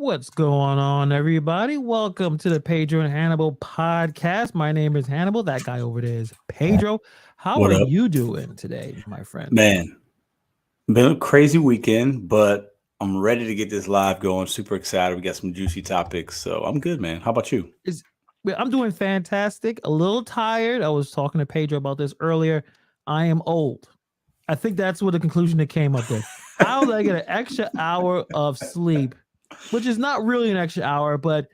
What's going on, everybody? Welcome to the Pedro and Hannibal podcast. My name is Hannibal. That guy over there is Pedro. How What are up, you doing today, my friend? man? Been a crazy weekend, but I'm ready to get this live going. Super excited. We got some juicy topics, so I'm good, man. How about you? Is I'm doing fantastic. A little tired. I was talking to Pedro about this earlier. I am old. I think that's what the conclusion that came up with. How did I get an extra hour of sleep, which is not really an extra hour, but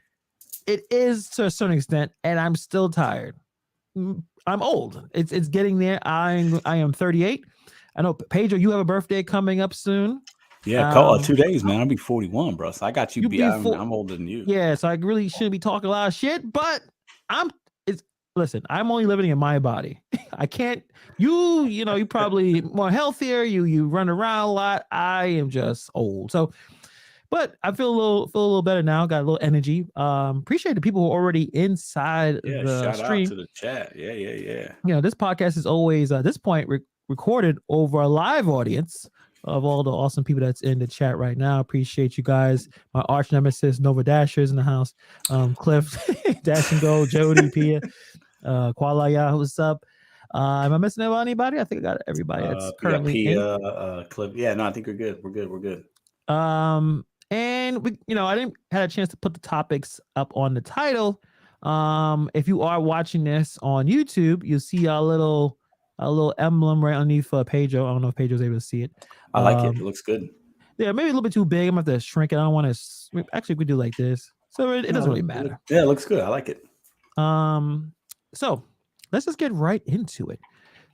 it is to a certain extent, and I'm still tired. I'm old. It's getting there. I am 38. I know Pedro, you have a birthday coming up soon. Yeah, Um, 2 days, man. I'll be 41, bro. So I got you. you be full. I'm older than you. Yeah, so I really shouldn't be talking a lot of shit, but I'm. It's listen. I'm only living in my body. I can't. You probably more healthier. You run around a lot. I am just old. So but I feel a little better now. Got a little energy. Appreciate the people who are already inside Yeah, the shout out stream. to the chat. Yeah. This podcast is always at this point recorded over a live audience of all the awesome people that's in the chat right now. Appreciate you guys. My arch nemesis Nova Dashers in the house. Cliff, Dash and Go, Jody, Pia, Kualaya, what's up? Am I missing anybody? I think I got everybody that's We got currently in. Pia, Clip. Yeah, no, I think we're good. We're good. And I didn't had a chance to put the topics up on the title. If you are watching this on YouTube, you'll see a little emblem right underneath Pedro. I don't know if Pedro's able to see it. I like it. It looks good. Yeah, maybe a little bit too big. I'm gonna have to shrink it. I don't want to. Actually, we could do like this, so it doesn't really matter. Yeah, it looks good. I like it. So let's just get right into it.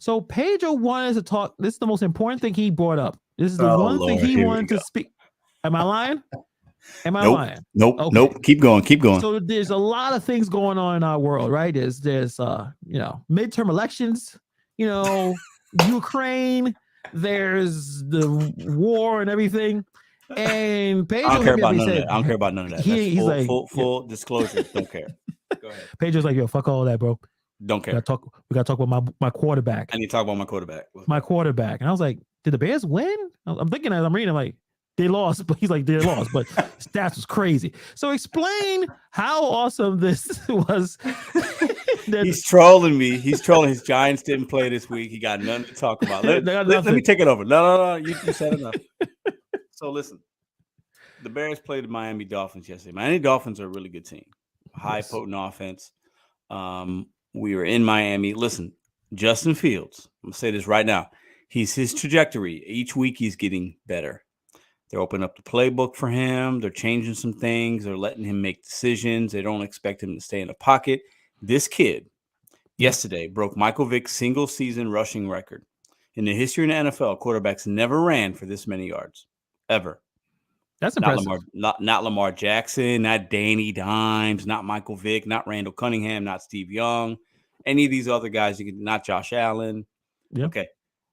So Pedro wanted to talk. This is the most important thing he brought up. This is the one thing he wanted to speak. Am I lying? Am I lying? Nope. Okay. Nope. Keep going. So there's a lot of things going on in our world, right? There's midterm elections, Ukraine, there's the war and everything. And Pedro, I don't care about none of that. I don't care about none of that. He's like full disclosure. Don't care. Go ahead. Pedro's like, yo, fuck all that, bro. Don't care. We gotta talk about my quarterback. I need to talk about my quarterback. My quarterback. And I was like, did the Bears win? I'm thinking as I'm reading, I'm like, they lost, but he's like, they lost, but stats was crazy. So explain how awesome this was. He's trolling me. He's trolling. His Giants didn't play this week. He got nothing to talk about. Let me take it over. No. You said enough. So listen, the Bears played the Miami Dolphins yesterday. Miami Dolphins are a really good team. High potent offense. We were in Miami. Listen, Justin Fields, I'm going to say this right now. His trajectory. Each week he's getting better. They're opening up the playbook for him. They're changing some things. They're letting him make decisions. They don't expect him to stay in the pocket. This kid yesterday broke Michael Vick's single season rushing record. In the history of the NFL, quarterbacks never ran for this many yards, ever. That's impressive. Not Lamar Jackson, not Danny Dimes, not Michael Vick, not Randall Cunningham, not Steve Young, any of these other guys. Not Josh Allen. Yeah. Okay,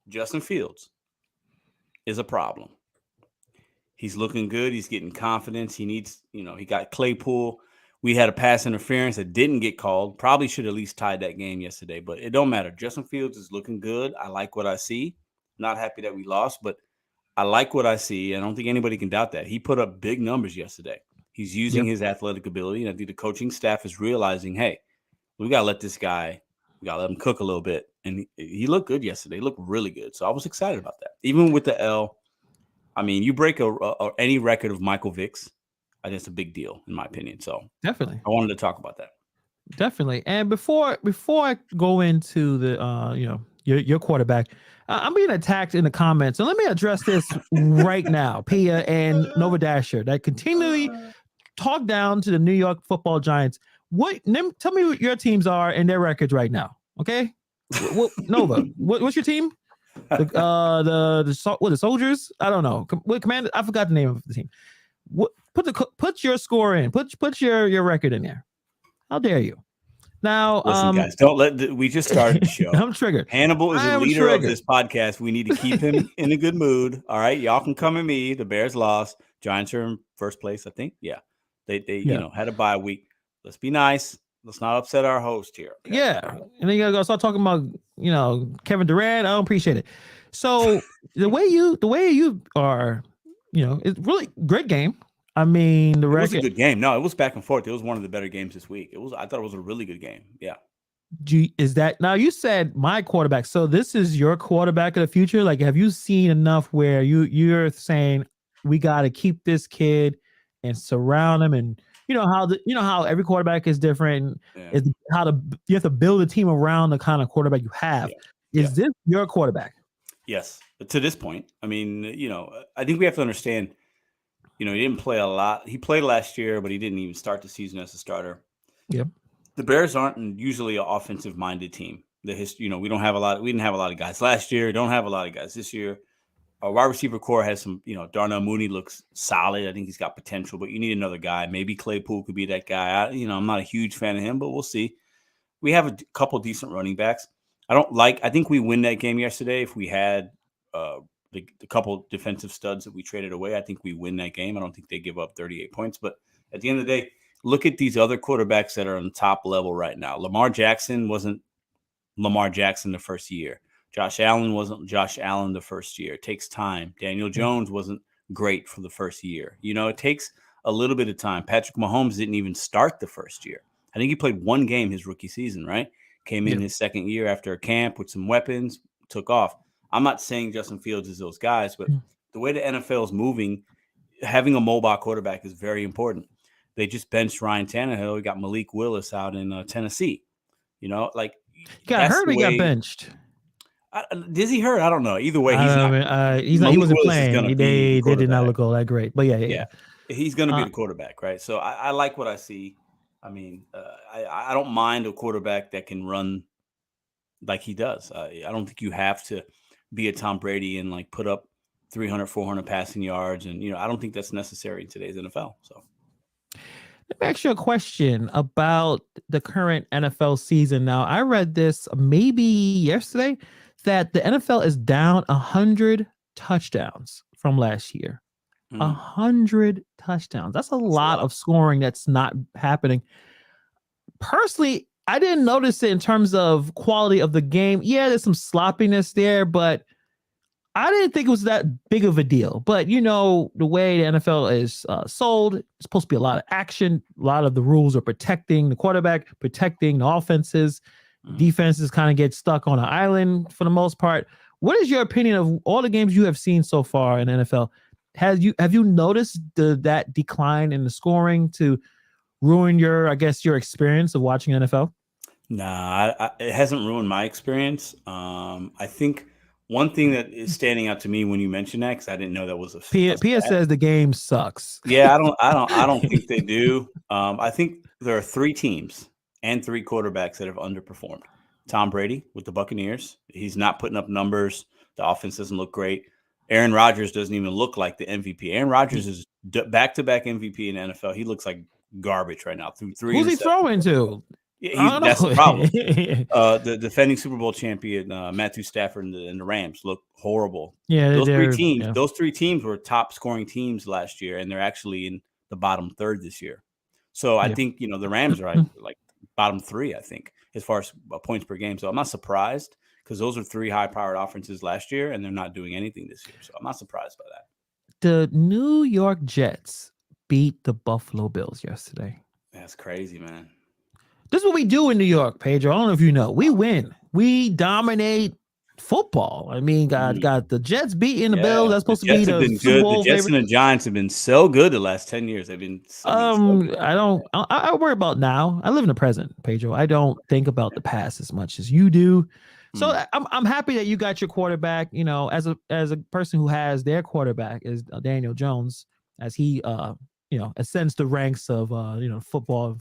Justin Fields is a problem. He's looking good. He's getting confidence. He needs, he got Claypool. We had a pass interference that didn't get called. Probably should at least tied that game yesterday, but it don't matter. Justin Fields is looking good. I like what I see. Not happy that we lost, but I like what I see. I don't think anybody can doubt that. He put up big numbers yesterday. He's using his athletic ability, and I think the coaching staff is realizing, hey, we got to let this guy, we got to let him cook a little bit. And he looked good yesterday. He looked really good. So I was excited about that. Even with the L, I mean, you break any record of Michael Vick's, I think it's a big deal in my opinion. So definitely, I wanted to talk about that. Definitely. And before I go into the your quarterback, I'm being attacked in the comments. So let me address this right now, Pia and Nova Dasher that continually talk down to the New York Football Giants. Tell me what your teams are and their records right now, okay? Nova, what's your team? The Soldiers? I don't know. What Commander? I forgot the name of the team. Put your score in. Put your record in there. How dare you? Now, listen, guys, don't we just started the show. I'm triggered. Hannibal is the leader of this podcast. We need to keep him in a good mood. All right, y'all can come at me. The Bears lost. Giants are in first place, I think. Yeah, they had a bye week. Let's be nice. Let's not upset our host here. Okay? Yeah, and then you gotta go start talking about Kevin Durant. I don't appreciate it. So the way you are, it's really great game. I mean, it was a good game. No, it was back and forth. It was one of the better games this week. I thought it was a really good game. Yeah. Is that now? You said my quarterback. So this is your quarterback of the future. Like, have you seen enough where you're saying we got to keep this kid and surround him? And you know how every quarterback is different. Yeah. Is how to you have to build a team around the kind of quarterback you have. Yeah. Is this your quarterback? Yes, to this point. I mean, I think we have to understand. He didn't play a lot. He played last year, but he didn't even start the season as a starter. Yep. The Bears aren't usually an offensive-minded team. We didn't have a lot of guys last year. Don't have a lot of guys this year. Our wide receiver core has some, Darnell Mooney looks solid. I think he's got potential, but you need another guy. Maybe Claypool could be that guy. I'm not a huge fan of him, but we'll see. We have a couple decent running backs. I think we win that game yesterday if we had the couple defensive studs that we traded away. I think we win that game. I don't think they give up 38 points. But at the end of the day, look at these other quarterbacks that are on the top level right now. Lamar Jackson wasn't Lamar Jackson the first year. Josh Allen wasn't Josh Allen the first year. It takes time. Daniel Jones wasn't great for the first year. It takes a little bit of time. Patrick Mahomes didn't even start the first year. I think he played one game his rookie season, right? Came in his second year after a camp with some weapons, took off. I'm not saying Justin Fields is those guys, but the way the NFL is moving, having a mobile quarterback is very important. They just benched Ryan Tannehill. We got Malik Willis out in Tennessee. He got hurt. He got benched. Is he hurt? I don't know. Either way, he wasn't playing. They did not look all that great. But yeah. He's going to be the quarterback, right? So I like what I see. I mean, I don't mind a quarterback that can run like he does. I don't think you have to be a Tom Brady and like put up 300, 400 passing yards. And, I don't think that's necessary in today's NFL. So let me ask you a question about the current NFL season. Now, I read this maybe yesterday that the NFL is down 100 touchdowns from last year. 100 touchdowns. That's a lot of scoring that's not happening. Personally, I didn't notice it in terms of quality of the game. Yeah, there's some sloppiness there, but I didn't think it was that big of a deal. But, the way the NFL is sold, it's supposed to be a lot of action. A lot of the rules are protecting the quarterback, protecting the offenses. Defenses kind of get stuck on an island for the most part. What is your opinion of all the games you have seen so far in the NFL? Have you noticed that decline in the scoring to ruin your experience of watching NFL? Nah, it hasn't ruined my experience. I think one thing that is standing out to me when you mentioned that, because I didn't know that was a Pia says the game sucks. Yeah, I don't think they do. I think there are 3 teams and 3 quarterbacks that have underperformed. Tom Brady with the Buccaneers. He's not putting up numbers. The offense doesn't look great. Aaron Rodgers doesn't even look like the MVP. Aaron Rodgers is back-to-back MVP in the NFL. He looks like garbage right now. Through 3. Who's he throwing to? That's the problem. The defending Super Bowl champion Matthew Stafford and the Rams look horrible. Yeah, those 3 teams were top scoring teams last year, and they're actually in the bottom third this year. So I think the Rams are like bottom 3, I think, as far as points per game. So I'm not surprised because those are 3 high-powered offenses last year, and they're not doing anything this year. So I'm not surprised by that. The New York Jets beat the Buffalo Bills yesterday. That's crazy, man. This is what we do in New York, Pedro. I don't know if you know. We win. We dominate football. I mean, got the Jets beating the Bills. That's supposed to be the Super Bowl. The Jets and the Giants have been so good the last 10 years. They've been so good. I worry about now. I live in the present, Pedro. I don't think about the past as much as you do. So I'm happy that you got your quarterback. As a person who has their quarterback is Daniel Jones, as he ascends the ranks of football,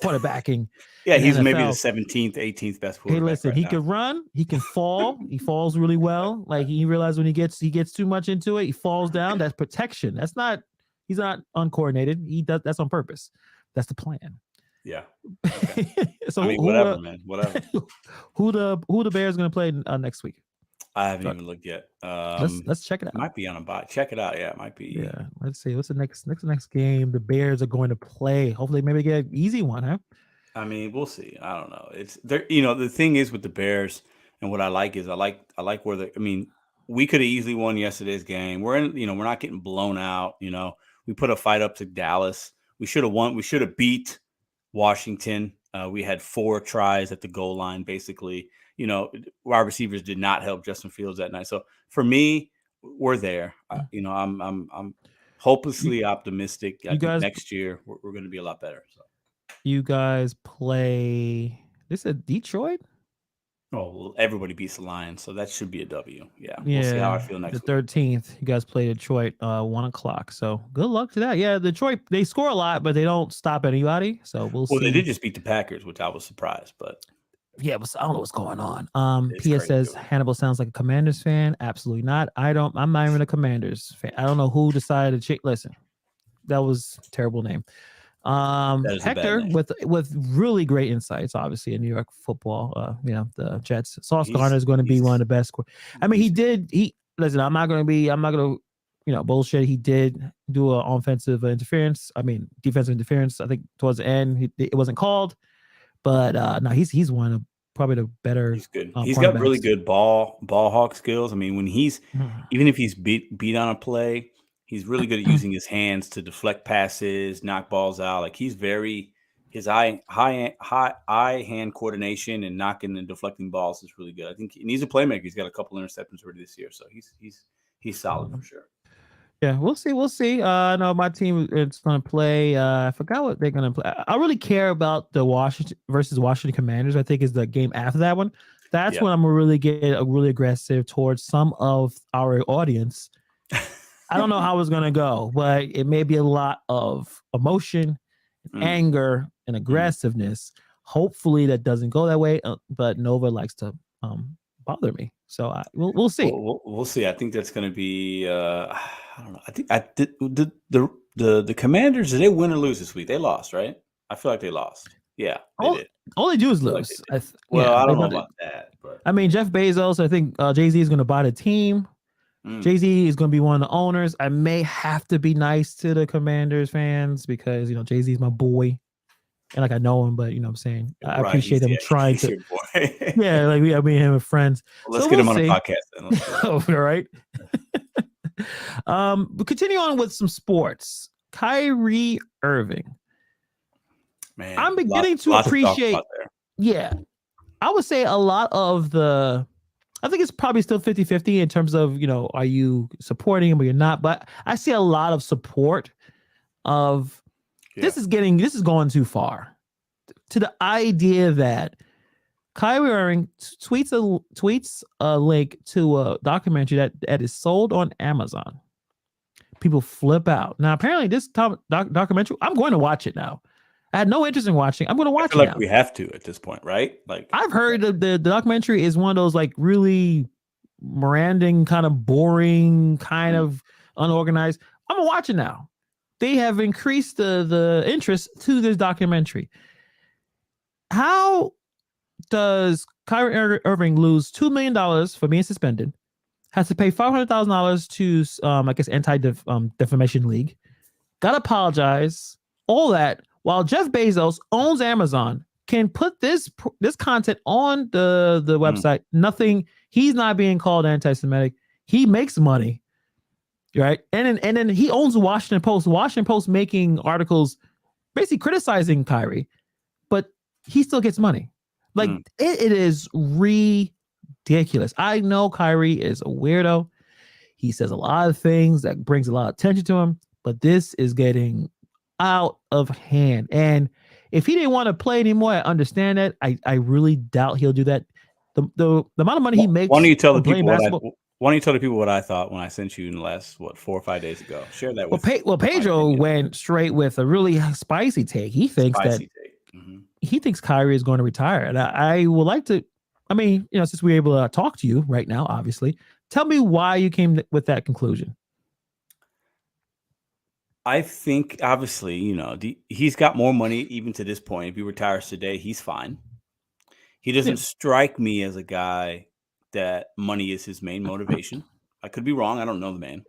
quarterbacking. Yeah, he's maybe the 17th, 18th best quarterback. Hey, listen, he can run, he can fall, he falls really well. Like he realizes when he gets too much into it, he falls down. That's protection. He's not uncoordinated. He does that's on purpose. That's the plan. Yeah. Okay. So whatever, man. Whatever. Who the Bears going to play next week? I haven't even looked yet. Let's check it out. Might be on a bye. Check it out. Yeah, it might be. Yeah. Let's see. What's the next game the Bears are going to play? Hopefully, maybe get an easy one, huh? I mean, we'll see. I don't know. It's there. The thing is with the Bears, and what I like is I like where we could have easily won yesterday's game. We're not getting blown out. We're We put a fight up to Dallas. We should have won. We should have beat Washington. We had 4 tries at the goal line, basically. Wide receivers did not help Justin Fields that night. So for me, we're there. I'm hopelessly optimistic. I think next year we're going to be a lot better. So you guys play. This is Detroit. Oh, well, everybody beats the Lions, so that should be a W. Yeah, we'll see how I feel next week. The 13th, you guys play Detroit 1:00. So good luck to that. Yeah, Detroit, they score a lot, but they don't stop anybody. So we'll see. Well, they did just beat the Packers, which I was surprised, but yeah, but I don't know what's going on. Pia says Hannibal sounds like a Commanders fan. Absolutely not. I'm not even a Commanders fan. I don't know who decided to listen. That was a terrible name. Hector with really great insights, obviously in New York football. The Jets. Sauce Gardner is going to be one of the best. I mean, listen. I'm not going to bullshit. He did do an offensive interference. I mean, defensive interference. I think towards the end, it wasn't called, but no, he's one of probably the better. He's good. He's got really good ball hawk skills. I mean, when even if he's beat on a play, he's really good at using his hands to deflect passes, knock balls out. Like his eye hand coordination and knocking and deflecting balls is really good. I think he's a playmaker. He's got a couple interceptions already this year, so he's solid for sure. Yeah, we'll see. I know my team is going to play. I forgot what they're going to play. I really care about the Washington versus Washington Commanders. I think is the game after that one. That's when I'm going to really get really aggressive towards some of our audience. I don't know how it's going to go, but it may be a lot of emotion, anger, and aggressiveness. Hopefully that doesn't go that way, but Nova likes to bother me. So we'll see. We'll see. I think that's going to be I don't know. I think the Commanders, did they win or lose this week? They lost, right? I feel like they lost. Yeah, they did. All they do is lose. I don't know about that. But I mean, Jeff Bezos, I think Jay-Z is going to buy the team. Jay-Z is going to be one of the owners. I may have to be nice to the Commanders fans because, Jay-Z is my boy. And I know him, but what I'm saying, I appreciate him trying to. Your boy. Yeah, like me and him are friends. Well, let's get him on a podcast then. All right. But continue on with some sports. Kyrie Irving. Man, I'm beginning to appreciate. Yeah. I would say a lot of I think it's probably still 50-50 in terms of, are you supporting him or you're not? But I see a lot of support of this is going too far to the idea that Kyrie Irving tweets a link to a documentary that is sold on Amazon. People flip out. Now, apparently this documentary, I'm going to watch it now. I had no interest in watching. I'm going to watch it now. We have to at this point, right? Like I've heard the documentary is one of those like really Miranding, kind of boring, kind of unorganized. I'm going to watch it now. They have increased the interest to this documentary. How does Kyrie Irving lose $2 million for being suspended? Has to pay $500,000 to I guess Anti-Defamation League. Got to apologize. All that. While Jeff Bezos owns Amazon, can put this content on the website. Nothing. He's not being called anti-Semitic. He makes money, right? And then he owns the Washington Post. Washington Post making articles basically criticizing Kyrie, but he still gets money. Like it is ridiculous. I know Kyrie is a weirdo. He says a lot of things that brings a lot of attention to him, but this is getting out of hand. And if he didn't want to play anymore, I understand that. I really doubt he'll do that. The amount of money he makes. Why don't you tell the people what I thought when I sent you in the last 4 or 5 days ago? Share that with. Pedro went straight with a really spicy take. He thinks he thinks Kyrie is going to retire, and I would like to. I mean, since we're able to talk to you right now, obviously, tell me why you came with that conclusion. I think, obviously, he's got more money even to this point. If he retires today, he's fine. He doesn't strike me as a guy that money is his main motivation. I could be wrong. I don't know the man.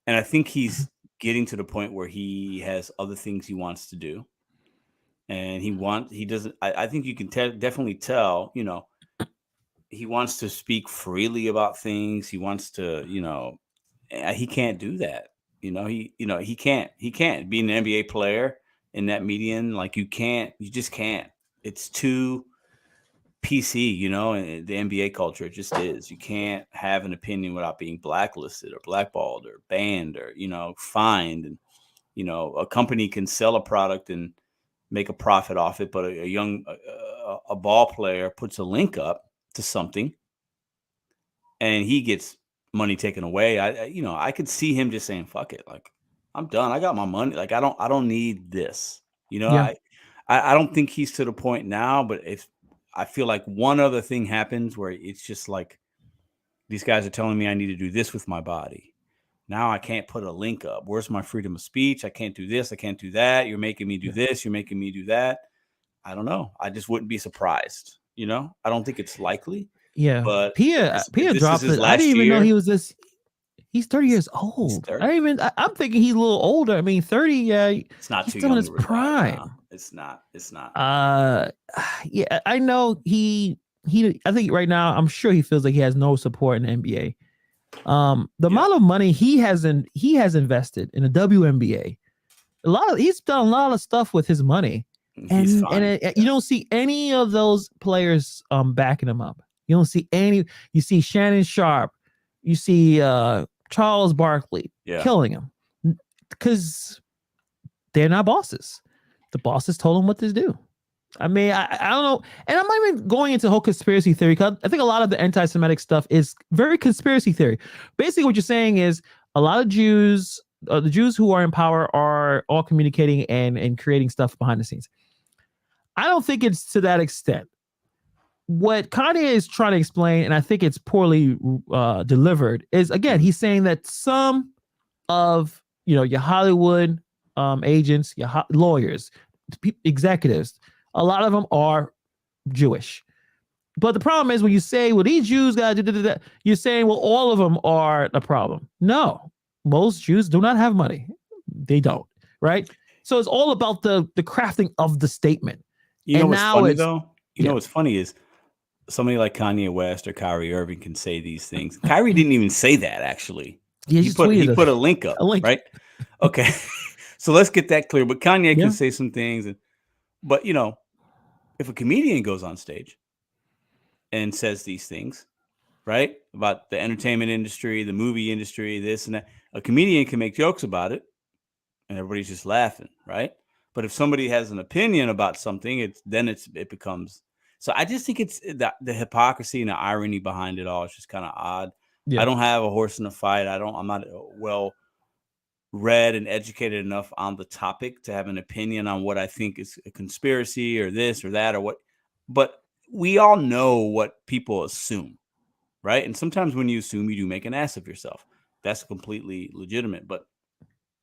And I think he's getting to the point where he has other things he wants to do. And he doesn't, I think you can definitely tell, he wants to speak freely about things. He wants to, he can't do that he can't be an NBA player in that median. Like you just can't. It's too PC, and the NBA culture, it just is. You can't have an opinion without being blacklisted or blackballed or banned or, fined. And, a company can sell a product and make a profit off it, but a ball player puts a link up to something and he gets money taken away. I could see him just saying, fuck it. Like, I'm done. I got my money. Like, I don't need this. Yeah. I don't think he's to the point now, but I feel like one other thing happens where it's just like, these guys are telling me I need to do this with my body. Now I can't put a link up. Where's my freedom of speech? I can't do this. I can't do that. You're making me do this. You're making me do that. I don't know. I just wouldn't be surprised. I don't think it's likely. Yeah. But Pia dropped it. I didn't even know he was this. He's 30 years old. 30. I'm thinking he's a little older. I mean, 30. Yeah, it's not he's too still young in his prime. It's not. Yeah, I know he. I think right now, I'm sure he feels like he has no support in the NBA. The amount of money he has invested in the WNBA, he's done a lot of stuff with his money, and you don't see any of those players backing him up. You don't see any. You see Shannon Sharp, you see Charles Barkley killing him because they're not bosses. The bosses told them what to do. I mean, I don't know. And I'm not even going into whole conspiracy theory, because I think a lot of the anti-Semitic stuff is very conspiracy theory. Basically, what you're saying is a lot of Jews, the Jews who are in power, are all communicating and creating stuff behind the scenes. I don't think it's to that extent. What Kanye is trying to explain, and I think it's poorly delivered, is, again, he's saying that some of your Hollywood agents, your lawyers, executives, a lot of them are Jewish. But the problem is when you say, well, these Jews got to do that, you're saying, well, all of them are the problem. No, most Jews do not have money. They don't, right? So it's all about the crafting of the statement. What's funny, though? What's funny is somebody like Kanye West or Kyrie Irving can say these things. Kyrie didn't even say that, actually. Yeah, he put a link up, right? Okay. So let's get that clear. But Kanye can say some things. But, if a comedian goes on stage and says these things, right, about the entertainment industry, the movie industry, this and that, a comedian can make jokes about it and everybody's just laughing, right? But if somebody has an opinion about something, it becomes. So I just think it's the hypocrisy and the irony behind it all is just kind of odd. Yeah. I don't have a horse in the fight. I'm not well read and educated enough on the topic to have an opinion on what I think is a conspiracy or this or that or what. But we all know what people assume, right? And sometimes when you assume, you do make an ass of yourself. That's completely legitimate. But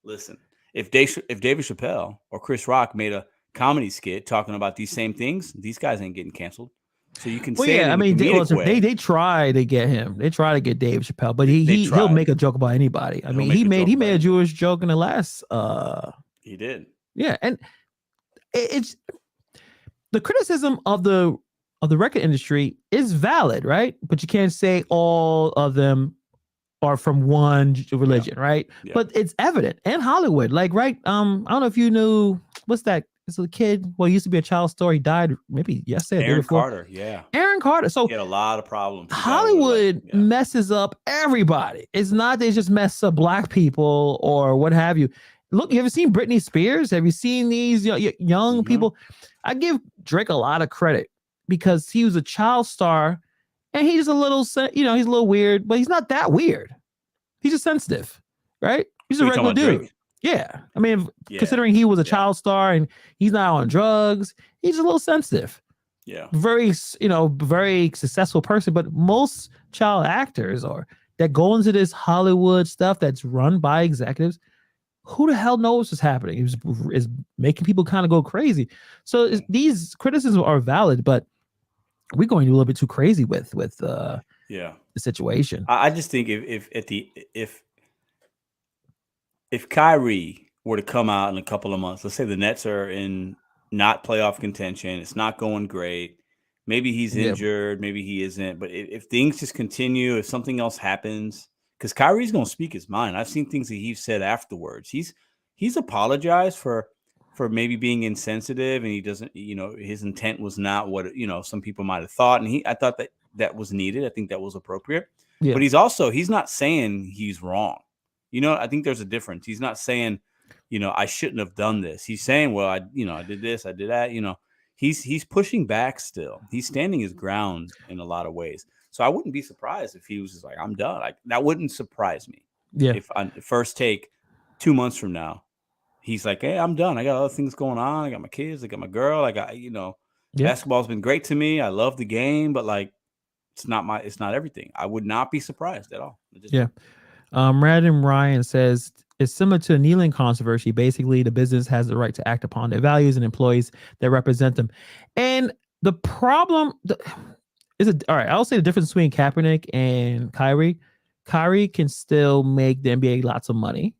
listen, if Dave Chappelle or Chris Rock made a comedy skit talking about these same things, these guys ain't getting canceled. So you can say it in a comedic way. They try to get him. They try to get Dave Chappelle, but he'll make a joke about anybody. I mean, he made a Jewish joke in the last. He did. Yeah, and it's the criticism of the record industry is valid, right? But you can't say all of them are from one religion, right? Yeah. But it's evident in Hollywood, like, right? I don't know if you knew, what's that? It's a kid. Well, he used to be a child star. He died maybe yesterday. Aaron Carter, yeah. Aaron Carter. So he had a lot of problems. Hollywood messes up everybody. It's not they just mess up black people or what have you. Look, you ever seen Britney Spears? Have you seen these young people? I give Drake a lot of credit because he was a child star, and he's a little, he's a little weird, but he's not that weird. He's just sensitive, right? He's a regular dude. Drake? Yeah. I mean, considering he was a child star and he's not on drugs, he's a little sensitive. Yeah. Very, very successful person. But most child actors that go into this Hollywood stuff that's run by executives, who the hell knows what's happening? It's making people kind of go crazy. So these criticisms are valid, but we're going a little bit too crazy with the situation. I just think if Kyrie were to come out in a couple of months, let's say the Nets are in not playoff contention, it's not going great. Maybe he's injured, maybe he isn't. But if things just continue, if something else happens, because Kyrie's going to speak his mind. I've seen things that he's said afterwards. He's apologized for maybe being insensitive, and he doesn't, his intent was not what, some people might have thought. And I thought that was needed. I think that was appropriate. Yeah. But he's not saying he's wrong. I think there's a difference. He's not saying, I shouldn't have done this. He's saying, well, I did this, I did that, he's pushing back still. He's standing his ground in a lot of ways. So I wouldn't be surprised if he was just like, I'm done. That wouldn't surprise me. Yeah. If on the first take 2 months from now, he's like, hey, I'm done. I got other things going on. I got my kids. I got my girl. I got, basketball's been great to me. I love the game, but like, it's not everything. I would not be surprised at all. Radin Ryan says it's similar to a kneeling controversy. Basically, the business has the right to act upon their values and employees that represent them. And the problem is all right. I'll say the difference between Kaepernick and Kyrie. Kyrie can still make the NBA lots of money.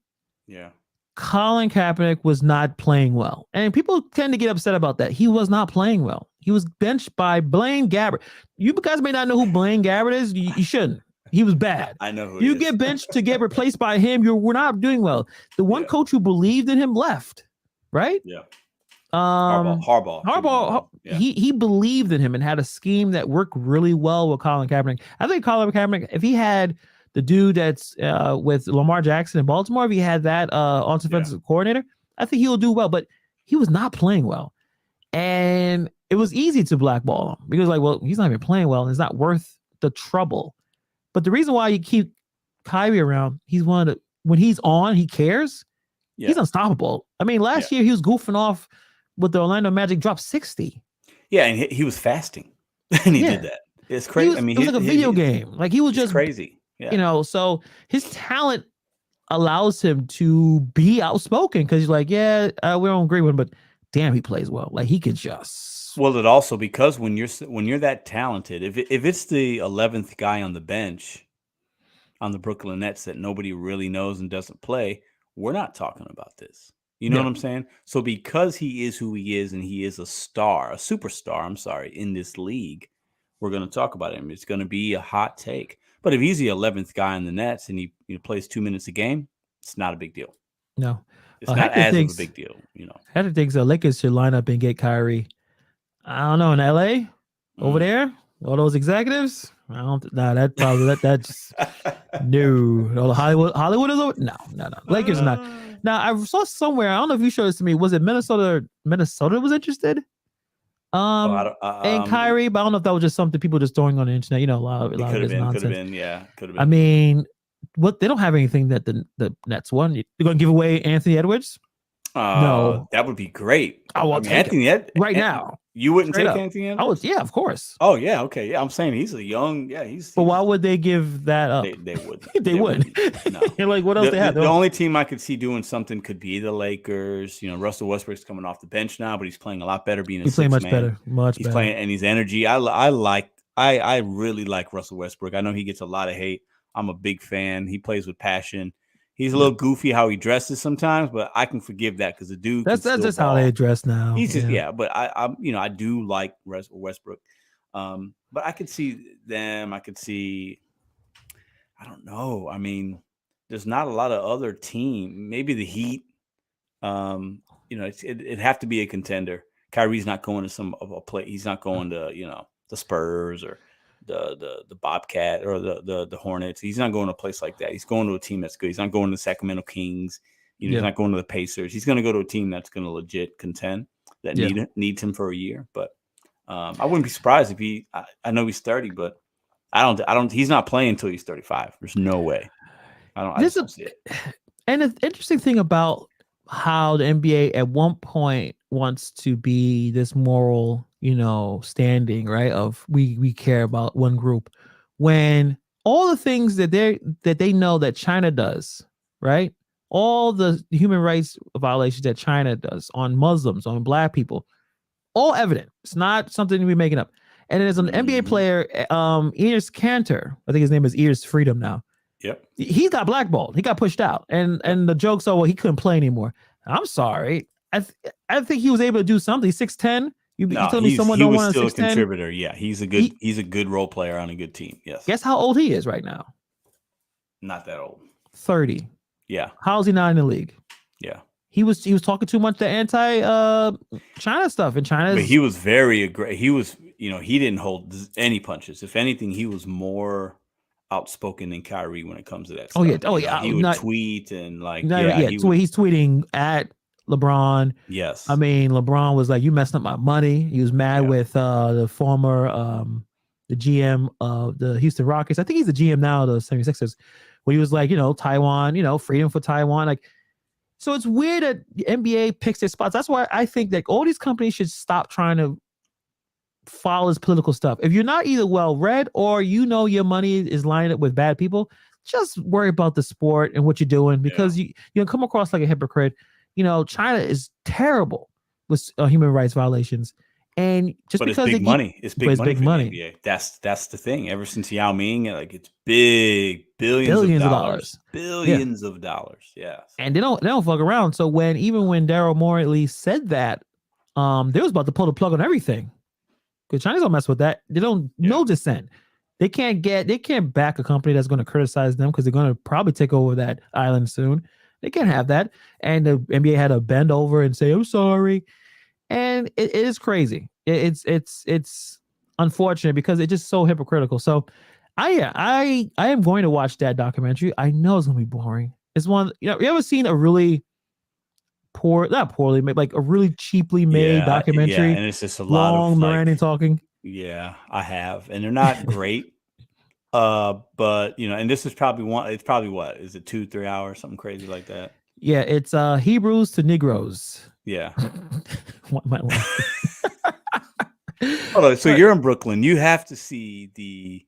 Yeah. Colin Kaepernick was not playing well. And people tend to get upset about that. He was not playing well. He was benched by Blaine Gabbert. You guys may not know who Blaine Gabbert is. You shouldn't. He was bad. I know who you get benched to get replaced by him. We're not doing well. The one coach who believed in him left, right? Yeah. Harbaugh. Yeah. He believed in him and had a scheme that worked really well with Colin Kaepernick. I think Colin Kaepernick, if he had the dude that's with Lamar Jackson in Baltimore, if he had that offensive coordinator, I think he'll do well. But he was not playing well. And it was easy to blackball him because, like, well, he's not even playing well and it's not worth the trouble. But the reason why you keep Kyrie around, he's one of the, when he's on, he cares. Yeah. He's unstoppable. I mean, last year he was goofing off with the Orlando Magic, dropped 60. Yeah, and he was fasting, and he did that. It's crazy. It was like a video game. Like he was just crazy. Yeah. So his talent allows him to be outspoken because he's like, we don't agree with him, but damn, he plays well. Like he could just. Well, it also because when you're that talented, if it's the 11th guy on the bench on the Brooklyn Nets that nobody really knows and doesn't play, we're not talking about this. You know what I'm saying? So because he is who he is and he is a superstar, in this league, we're going to talk about him. It's going to be a hot take. But if he's the 11th guy on the Nets and he plays 2 minutes a game, it's not a big deal. No. It's not as of a big deal, Hector thinks the Lakers should line up and get Kyrie. I don't know, in LA over there, all those executives. That just no. Hollywood is over. No. Lakers not. Now I saw somewhere. I don't know if you showed this to me. Was it Minnesota? Minnesota was interested. And Kyrie, but I don't know if that was just something people just throwing on the internet. A lot of this nonsense. Could have been. Yeah, could have been. I mean, they don't have anything that the Nets won. You're going to give away Anthony Edwards? No, that would be great. I will take Anthony right now. You wouldn't take Anthony Edwards? I would, yeah, of course. Oh yeah, okay, yeah. I'm saying he's a young, But why would they give that up? They wouldn't. They wouldn't. No. Like what else they have? The only team I could see doing something could be the Lakers. Russell Westbrook's coming off the bench now, but he's playing a lot better. He's playing much better. He's playing, and his energy. I really like Russell Westbrook. I know he gets a lot of hate. I'm a big fan. He plays with passion. He's a little goofy how he dresses sometimes, but I can forgive that because the dude. That's just how they dress now. He's just but I do like Westbrook, but I could see them. I could see. I don't know. I mean, there's not a lot of other team. Maybe the Heat. It'd have to be a contender. Kyrie's not going to a play. He's not going to the Spurs or the Bobcat or the Hornets. He's not going to a place like that. He's going to a team that's good. He's not going to the Sacramento Kings. He's not going to the Pacers. He's going to go to a team that's going to legit contend that needs him for a year. But I wouldn't be surprised if I know he's 30, but I don't. He's not playing until he's 35. There's no way. I just don't see it. And the interesting thing about how the NBA at one point wants to be this moral, standing, right? Of we care about one group, when all the things that they know that China does, right? All the human rights violations that China does on Muslims, on Black people, all evident. It's not something we're making up. And there's an NBA player, Enes Kanter. I think his name is Enes Freedom now. Yep. He got blackballed. He got pushed out. And the joke's, well, he couldn't play anymore. I'm sorry. I think he was able to do something. He's 6'10". You told me someone don't want a 6'10". He was still a contributor. Yeah, he's a good role player on a good team. Yes. Guess how old he is right now? Not that old. 30. Yeah. How's he not in the league? Yeah. He was talking too much the anti China stuff, and China. But he was very aggressive. He was, he didn't hold any punches. If anything, he was more outspoken than Kyrie when it comes to that stuff. He would tweet and he's tweeting at LeBron. Yes. I mean, LeBron was like, "You messed up my money." He was mad with the former the GM of the Houston Rockets. I think he's the GM now of the 76ers. Where he was like, Taiwan, freedom for Taiwan. Like, so it's weird that the NBA picks their spots. That's why I think that all these companies should stop trying to follow this political stuff. If you're not either well read or your money is lined up with bad people, just worry about the sport and what you're doing, because you come across like a hypocrite. China is terrible with human rights violations, and just but because it's big money. The NBA. That's the thing. Ever since Yao Ming, like, it's billions of dollars. Yeah, and they don't fuck around. So when Daryl Morey at least said that, they was about to pull the plug on everything. Because China's don't mess with that. They don't no dissent. They can't back a company that's going to criticize them, because they're going to probably take over that island soon. They can't have that. And the NBA had to bend over and say, "I'm sorry." And it is crazy. It's unfortunate, because it's just so hypocritical. So I am going to watch that documentary. I know it's gonna be boring. It's one, you ever seen a really not poorly made, like a really cheaply made documentary? And it's just a lot of Miranda talking. Yeah, I have, and they're not great. But and this is probably one. It's probably what is it, 2-3 hours, something crazy like that. Yeah, it's Hebrews to Negroes. Yeah. Hold on, so you're in Brooklyn. You have to see the.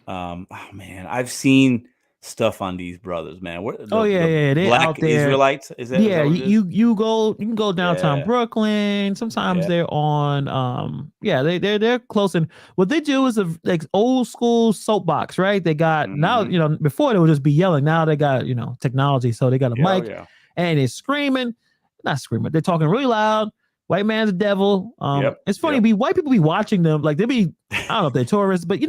Oh man, I've seen stuff on these brothers, man. They're Black out there. Israelites. Is that? Yeah, is that you can go downtown Brooklyn. Sometimes they're on. They're close. And what they do is like old school soapbox, right? They got now. Before they would just be yelling. Now they got technology, so they got a mic and they're screaming. Not screaming. They're talking really loud. White man's the devil. It's funny. White people be watching them, like they be. I don't know if they're tourists, but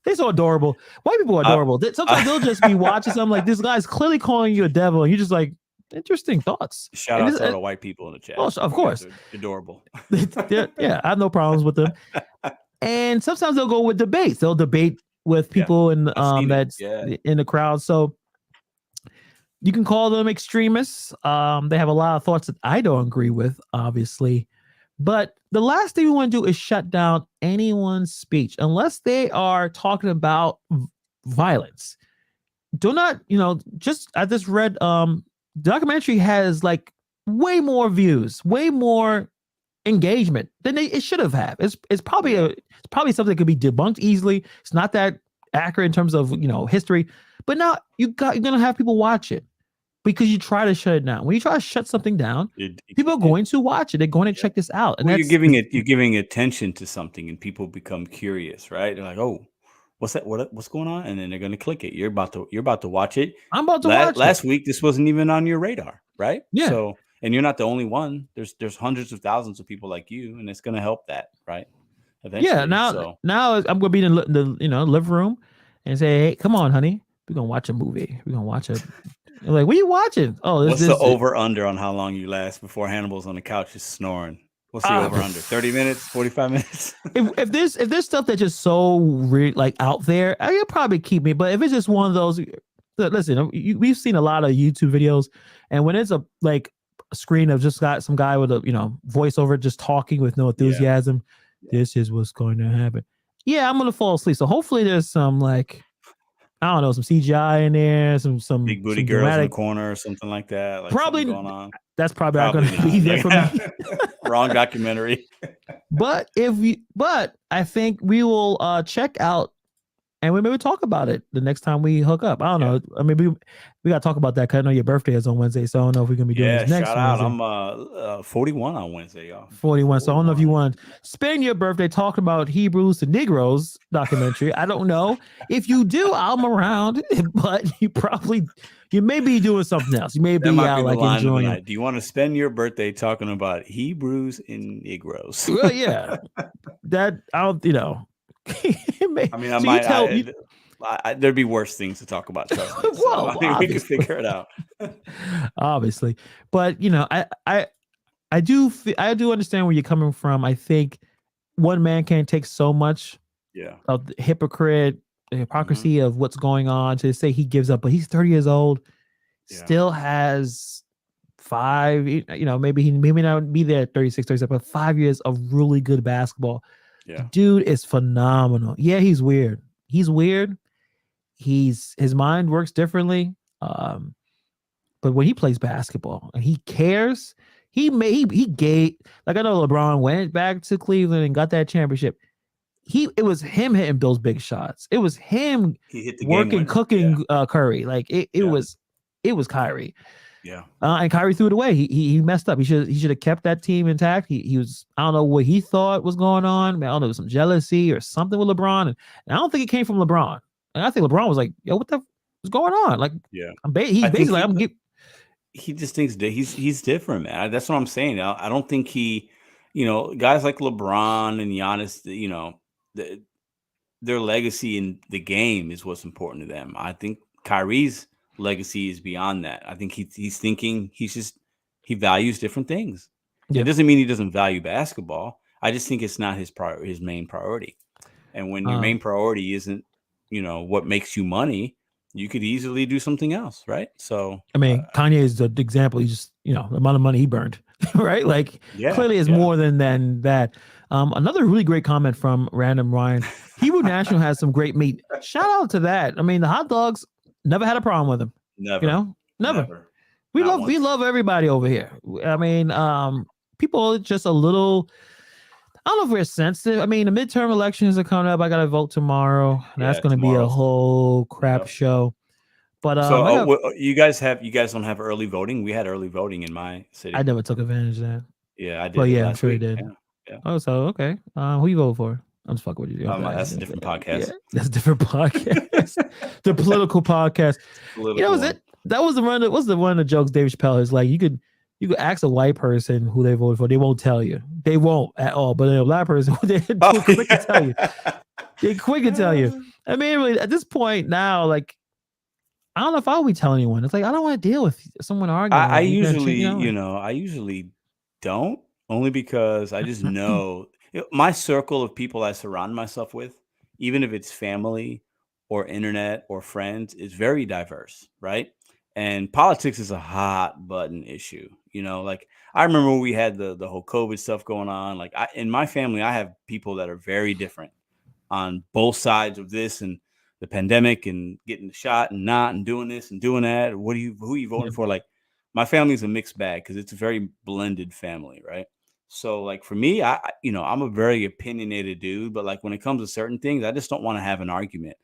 they're so adorable. White people are adorable. Sometimes they'll just be watching something like, this guy's clearly calling you a devil, and you're just like, interesting thoughts. Shout out to all the white people in the chat. Oh, of course. Adorable. I have no problems with them. And sometimes they'll go with debates. They'll debate with people in the crowd. So you can call them extremists. They have a lot of thoughts that I don't agree with, obviously. But the last thing we want to do is shut down anyone's speech unless they are talking about violence. Do not, I just read, documentary has like way more views, way more engagement than it should have had. It's probably something that could be debunked easily. It's not that accurate in terms of, history, but now you're going to have people watch it. Because you try to shut it down. When you try to shut something down, people are going to watch it. They're going to check this out. And you're giving attention to something, and people become curious, right? They're like, "Oh, what's that? What's going on?" And then they're going to click it. You're about to watch it. I'm about to watch it. Last week, this wasn't even on your radar, right? Yeah. So, and you're not the only one. There's hundreds of thousands of people like you, and it's going to help that, right? Eventually. Yeah. Now I'm going to be in the living room and say, "Hey, come on, honey, we're gonna watch a movie. We're gonna watch a." I'm like, what are you watching? Oh, what's the over under on how long you last before Hannibal's on the couch just snoring? What's the over under? 30 minutes, 45 minutes? if there's stuff that's just so like out there, you'll probably keep me. But if it's just one of those, listen, we've seen a lot of YouTube videos, and when it's a screen of just got some guy with a voiceover just talking with no enthusiasm, this is what's going to happen. Yeah, I'm gonna fall asleep. So hopefully there's some I don't know, some CGI in there, some big booty girls in the corner or something like that. Probably going on. That's probably not going to be there for me. Wrong documentary. But I think we will check out, and we maybe talk about it the next time we hook up. I don't know. I mean, we got to talk about that because I know your birthday is on Wednesday, so I don't know if we're going to be doing this next shout out. Wednesday. I'm 41 on Wednesday, y'all. 41. So I don't know if you want to spend your birthday talking about Hebrews to Negroes documentary. I don't know. If you do, I'm around, but you may be doing something else. You may be out enjoying it. Do you want to spend your birthday talking about Hebrews and Negroes? Well, yeah. That I don't, I mean, I might. there'd be worse things to talk about. Trust me. So, Well, we can figure it out. Obviously, but I do understand where you're coming from. I think one man can't take so much of the hypocrisy of what's going on to say he gives up, but he's 30 years old, still has 5, maybe he may not be there at 36, 37, but 5 years of really good basketball. The dude is phenomenal. Yeah, he's weird. His mind works differently. But when he plays basketball and he cares, he gave, like, I know LeBron went back to Cleveland and got that championship. It was him hitting Bill's big shots. It was him working, cooking Curry. Like it was Kyrie. Yeah. And Kyrie threw it away. He messed up. He should have kept that team intact. He was, I don't know what he thought was going on. I don't know, some jealousy or something with LeBron. And I don't think it came from LeBron. And I think LeBron was like, yo, what the what's going on? Like, he just thinks that he's different, man. That's what I'm saying. I don't think guys like LeBron and Giannis, their legacy in the game is what's important to them. I think Kyrie's legacy is beyond that. I think he's thinking he values different things. It doesn't mean he doesn't value basketball. I just think it's not his main priority. And when your main priority isn't, what makes you money, you could easily do something else, right? So I mean, Kanye is the example. He just, the amount of money he burned, right? Like, clearly it's more than that. Another really great comment from Random Ryan. Hebrew National has some great meat. Shout out to that. I mean, the hot dogs, never had a problem with them. Never. We love everybody over here. I mean, people are just a little, I don't know if we're sensitive. I mean, the midterm elections are coming up. I got to vote tomorrow. And that's going to be a whole crap show. But you guys don't have early voting? We had early voting in my city. I never took advantage of that. Yeah, I did. But yeah, I'm sure you did. Yeah. Oh, so okay. Who you vote for? I'm just fucking with you. That's a different podcast. Yeah, that's a different podcast. The political podcast. That was the one of the jokes David Chappelle is like, you could ask a white person who they voted for, they won't tell you. They won't at all. But a black person, they're quick to tell you. They're quick to tell you. I mean, really, at this point now, like, I don't know if I would be telling anyone. It's like, I don't want to deal with someone arguing. I usually don't, only because I just know my circle of people I surround myself with, even if it's family or internet or friends, is very diverse, right? And politics is a hot button issue. Like, I remember when we had the whole COVID stuff going on. Like, in my family, I have people that are very different on both sides of this and the pandemic and getting the shot and not and doing this and doing that. Who are you voting for? Like, my family's a mixed bag because it's a very blended family, right? So, like, for me, I'm a very opinionated dude, but like when it comes to certain things, I just don't want to have an argument.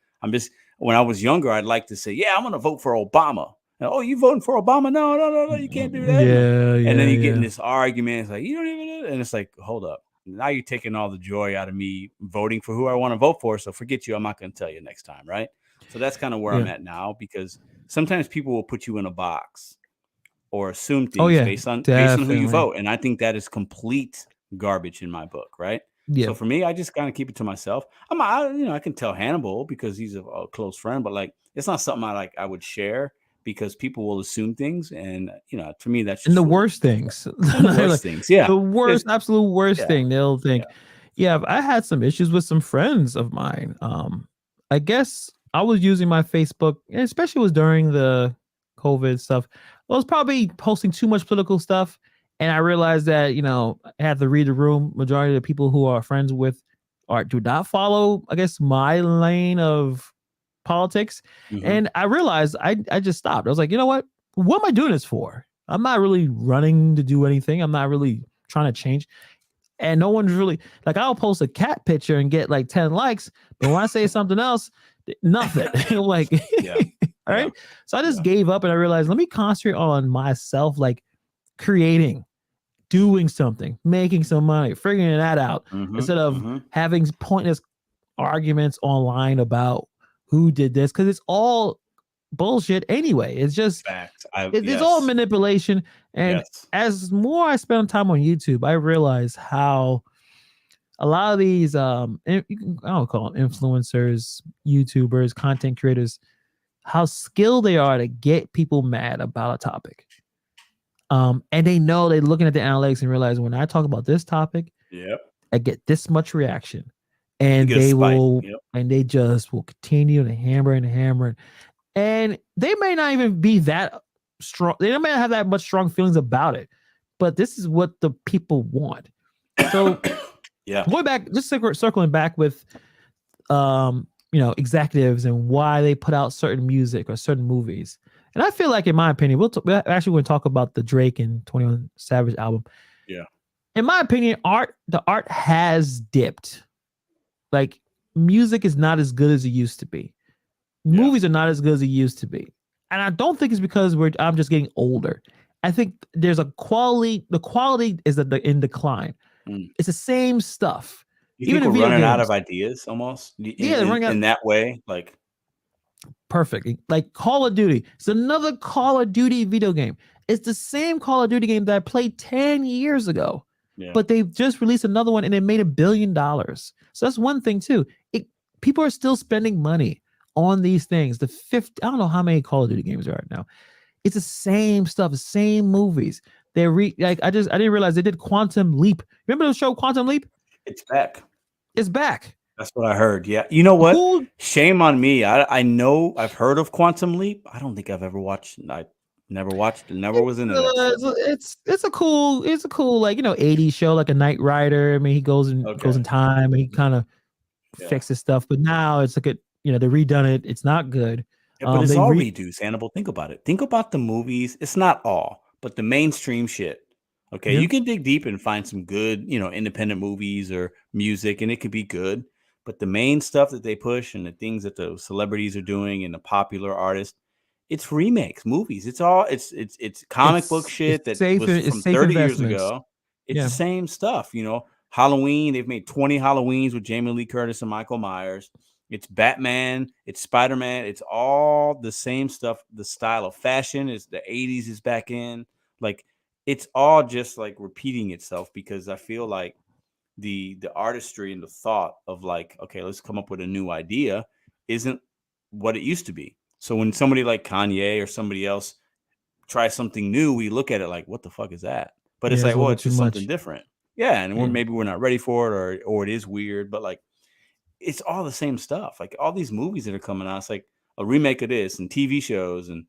When I was younger, I'd like to say, yeah, I'm going to vote for Obama. And, oh, you voting for Obama? No, you can't do that. And then you get in this argument. It's like, you don't even do it. And it's like, hold up. Now you're taking all the joy out of me voting for who I want to vote for. So forget you. I'm not going to tell you next time. Right. So that's kind of where I'm at now, because sometimes people will put you in a box or assume things based on who you vote. And I think that is complete garbage in my book. Right. Yeah. So for me, I just kind of keep it to myself. I can tell Hannibal because he's a close friend, but like, it's not something I would share, because people will assume things, and to me that's just the worst things. The absolute worst thing. They'll think, I had some issues with some friends of mine. I guess I was using my Facebook, and especially was during the COVID stuff. I was probably posting too much political stuff, and I realized that I had to read the room. Majority of the people who are friends with do not follow, I guess, my lane of politics. And I realized I just stopped. I was like, you know what am I doing this for? I'm not really running to do anything. I'm not really trying to change. And no one's really like, I'll post a cat picture and get like 10 likes, but when I say something else, nothing. Like, all right. So I just gave up, and I realized, let me concentrate on myself, like creating, doing something, making some money, figuring that out, instead of having pointless arguments online about who did this, because it's all bullshit anyway. It's just it's all manipulation. And as more I spend time on YouTube, I realize how a lot of these I don't call them influencers, YouTubers, content creators, how skilled they are to get people mad about a topic. And they know they're looking at the analytics and realize when I talk about this topic, I get this much reaction. And they will, and they just will continue to hammer and hammer. And they may not even be that strong. They may not have that much strong feelings about it, but this is what the people want. So going back, just circling back with, executives and why they put out certain music or certain movies. And I feel like, in my opinion, we're actually going to talk about the Drake and 21 Savage album. Yeah. In my opinion, the art has dipped. Like, music is not as good as it used to be. Movies are not as good as it used to be. And I don't think it's because I'm just getting older. I think there's the quality is in decline. It's the same stuff. You think we're running out of ideas almost? In that way? Like, perfect. Like Call of Duty. It's another Call of Duty video game. It's the same Call of Duty game that I played 10 years ago. Yeah. But they've just released another one and it made $1 billion. So that's one thing too. People are still spending money on these things. I don't know how many Call of Duty games there are now. It's the same stuff, the same movies. I didn't realize they did Quantum Leap. Remember the show Quantum Leap? It's back. It's back. That's what I heard. Yeah. You know what? Shame on me. I know I've heard of Quantum Leap. I don't think I've ever watched. I never watched it. Never was into that. It's a cool 80s show, like a Knight Rider. I mean, he goes in time and he kind of fixes stuff. But now it's like they redone it. It's not good. Yeah, but it's all redos, Hannibal. Think about it. Think about the movies. It's not all, but the mainstream shit. Okay, you can dig deep and find some good, independent movies or music, and it could be good. But the main stuff that they push and the things that the celebrities are doing and the popular artists, it's remakes, movies. It's comic book shit that was from 30 years ago. It's the same stuff, Halloween, they've made 20 Halloweens with Jamie Lee Curtis and Michael Myers. It's Batman, it's Spider-Man, it's all the same stuff. The style of fashion is the 80s is back in. Like, it's all just like repeating itself because I feel like the artistry and the thought of like, okay, let's come up with a new idea isn't what it used to be. So when somebody like Kanye or somebody else tries something new, we look at it like, what the fuck is that? But it's like, well, it's just something different. Yeah. And maybe we're not ready for it or it is weird, but like, it's all the same stuff. Like all these movies that are coming out, it's like a remake of this and TV shows and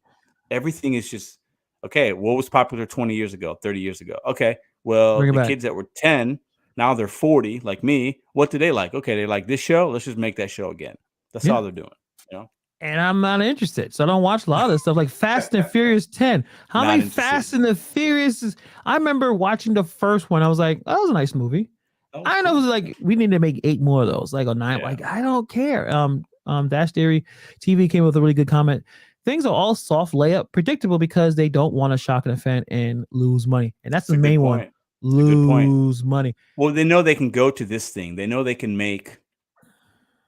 everything is just, okay, what was popular 20 years ago, 30 years ago? Okay, well, the kids that were 10, now they're 40, like me. What do they like? Okay, they like this show. Let's just make that show again. That's all they're doing, And I'm not interested. So I don't watch a lot of this stuff like Fast and Furious 10. How many Fast and the Furious? I remember watching the first one. I was like, that was a nice movie. I know it was like, we need to make 8 more of those, like a 9. Like, I don't care. Dash Theory TV came with a really good comment. Things are all soft layup, predictable because they don't want to shock and offend and lose money. And that's the main one. Lose money. Well, they know they can go to this thing. They know they can make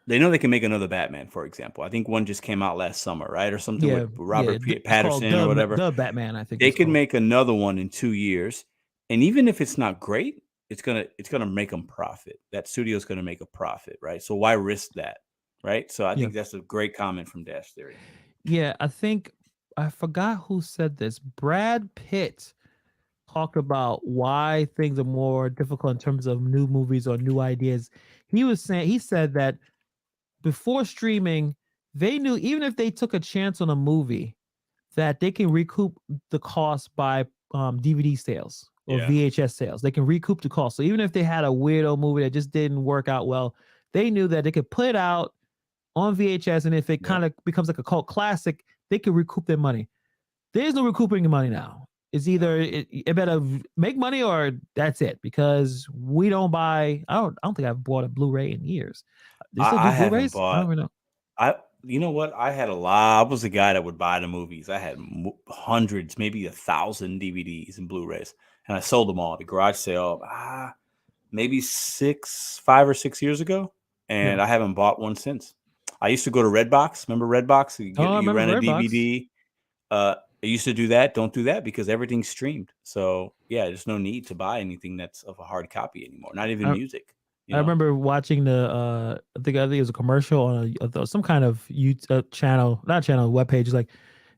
another Batman, for example. I think one just came out last summer, right? Or something with Robert Patterson or whatever. The Batman, I think. They could make another one in 2 years. And even if it's not great, it's gonna make them profit. That studio's gonna make a profit, right? So why risk that, right? So I think that's a great comment from Dash Theory. Yeah, I forgot who said this. Brad Pitt talked about why things are more difficult in terms of new movies or new ideas. He said that before streaming, they knew even if they took a chance on a movie, that they can recoup the cost by DVD sales or VHS sales. They can recoup the cost. So even if they had a weirdo movie that just didn't work out well, they knew that they could put it out on VHS, and if it kind of becomes like a cult classic, they could recoup their money. There's no recouping the money now. It's either it better make money or that's it, because we don't buy. I don't think I've bought a Blu-ray in years. I haven't bought. I don't even know. You know what? I had a lot. I was the guy that would buy the movies. I had hundreds, maybe 1,000 DVDs and Blu-rays, and I sold them all at a garage sale. Maybe 5 or 6 years ago, and I haven't bought one since. I used to go to Redbox. Remember Redbox? You rent a DVD. I used to do that. Don't do that because everything's streamed. So yeah, there's no need to buy anything that's of a hard copy anymore. Not even music. I remember watching the I think it was a commercial on some kind of YouTube channel, not channel, webpage. It's like,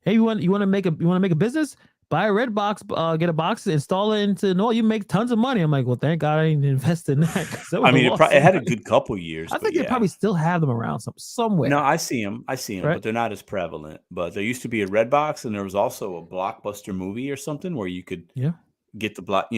hey, you want to make a business? Buy a red box, get a box, install it into you make tons of money. I'm like, well, thank God I didn't invest in that. I mean, it had a good couple years. I think they probably still have them around somewhere. No, I see them, right? But they're not as prevalent. But there used to be a red box, and there was also a Blockbuster movie or something where you could get the block.